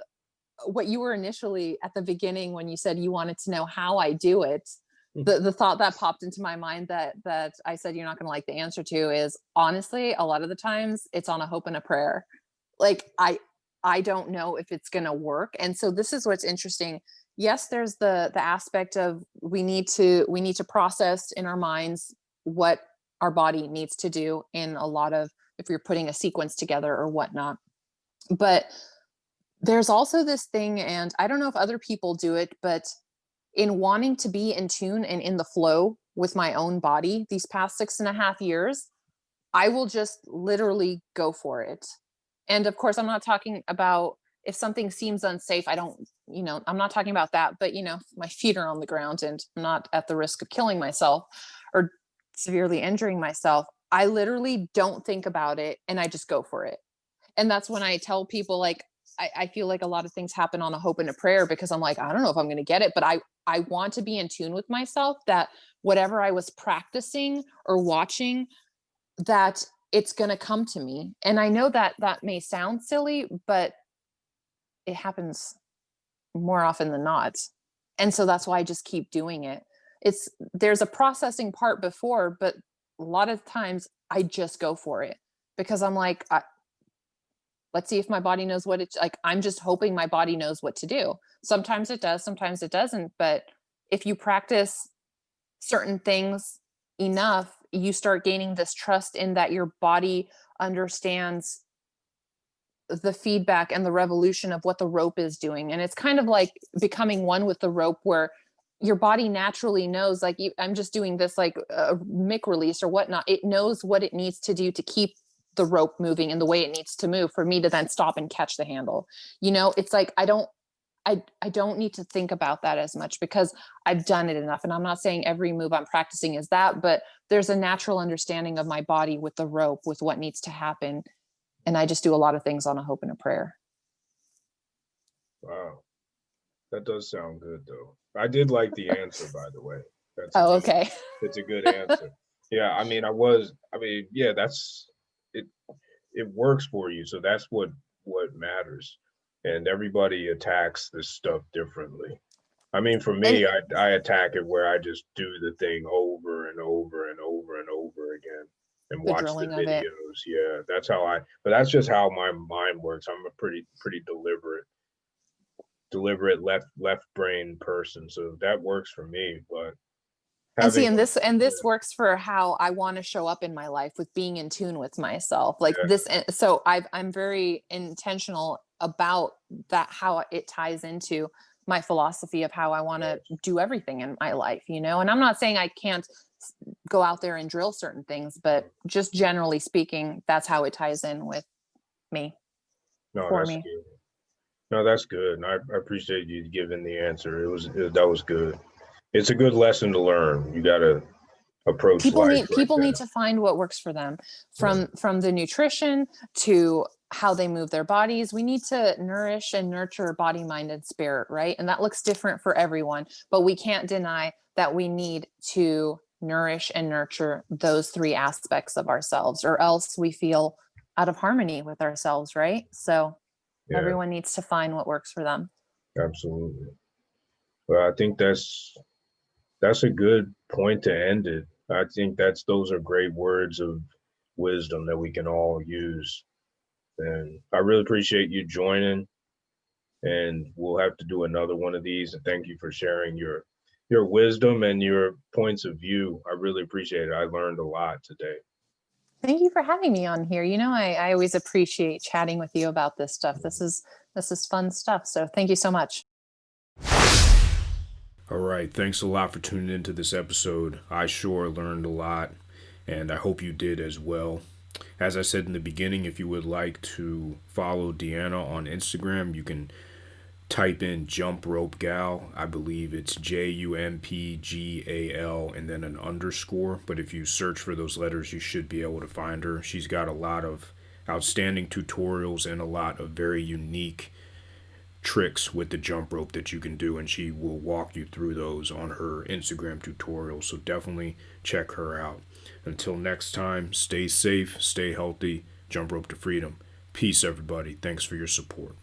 what you were initially at the beginning, when you said you wanted to know how I do it, the thought that popped into my mind that I said you're not going to like the answer to is, honestly, a lot of the times it's on a hope and a prayer. Like I don't know if it's going to work. And so this is what's interesting. Yes, there's the aspect of we need to process in our minds what our body needs to do in a lot of, if you're putting a sequence together or whatnot. But there's also this thing, and I don't know if other people do it, but in wanting to be in tune and in the flow with my own body these past 6.5 years, I will just literally go for it. And of course, I'm not talking about if something seems unsafe, I'm not talking about that, but my feet are on the ground and I'm not at the risk of killing myself or severely injuring myself. I literally don't think about it and I just go for it. And that's when I tell people, like, I feel like a lot of things happen on a hope and a prayer, because I'm like, I don't know if I'm going to get it, but I want to be in tune with myself, that whatever I was practicing or watching, that it's going to come to me. And I know that that may sound silly, but it happens more often than not. And so that's why I just keep doing it. There's a processing part before, but a lot of times I just go for it, because I'm like, let's see if my body knows what it's like. I'm just hoping my body knows what to do. Sometimes it does, sometimes it doesn't. But if you practice certain things enough, you start gaining this trust in that your body understands the feedback and the revolution of what the rope is doing. And it's kind of like becoming one with the rope, where your body naturally knows, like, I'm just doing this, like a mic release or whatnot. It knows what it needs to do to keep the rope moving in the way it needs to move for me to then stop and catch the handle. It's like I don't need to think about that as much because I've done it enough. And I'm not saying every move I'm practicing is that, but there's a natural understanding of my body with the rope, with what needs to happen. And I just do a lot of things on a hope and a prayer. Wow. That does sound good though. I did like the answer, by the way. Okay. It's a good answer. Yeah, I mean, yeah, that's it. It works for you, so that's what matters. And everybody attacks this stuff differently. I mean, for And me, I attack it where I just do the thing over and over and over and over again and the watch the drilling of it. videos. Yeah, but that's just how my mind works. I'm a pretty deliberate left brain person, so that works for me. But And see, having and this works for how I want to show up in my life with being in tune with myself. Like yeah, this, so I'm very intentional about that, how it ties into my philosophy of how I want to do everything in my life, And I'm not saying I can't go out there and drill certain things, but just generally speaking, that's how it ties in with me, no, for that's me. good. No, that's good. And I appreciate you giving the answer. That was good. It's a good lesson to learn. You got to approach people life need like people need that. to find what works for them, Yeah, from the nutrition to how they move their bodies. We need to nourish and nurture body, mind, and spirit, right? And that looks different for everyone, but we can't deny that we need to nourish and nurture those three aspects of ourselves, or else we feel out of harmony with ourselves, right? So yeah, everyone needs to find what works for them. absolutely. Well, I think that's a good point to end it. I think those are great words of wisdom that we can all use. And I really appreciate you joining. And we'll have to do another one of these. And thank you for sharing your wisdom and your points of view. I really appreciate it. I learned a lot today. Thank you for having me on here. I always appreciate chatting with you about this stuff. This is fun stuff. So thank you so much. All right. Thanks a lot for tuning into this episode. I sure learned a lot, and I hope you did as well. As I said in the beginning, if you would like to follow Deana on Instagram, you can type in Jump Rope Gal. I believe it's JUMPGAL and then an underscore. But if you search for those letters, you should be able to find her. She's got a lot of outstanding tutorials and a lot of very unique tricks with the jump rope that you can do, and she will walk you through those on her Instagram tutorials. So definitely check her out. Until next time, stay safe, stay healthy, jump rope to freedom. Peace, everybody. Thanks for your support.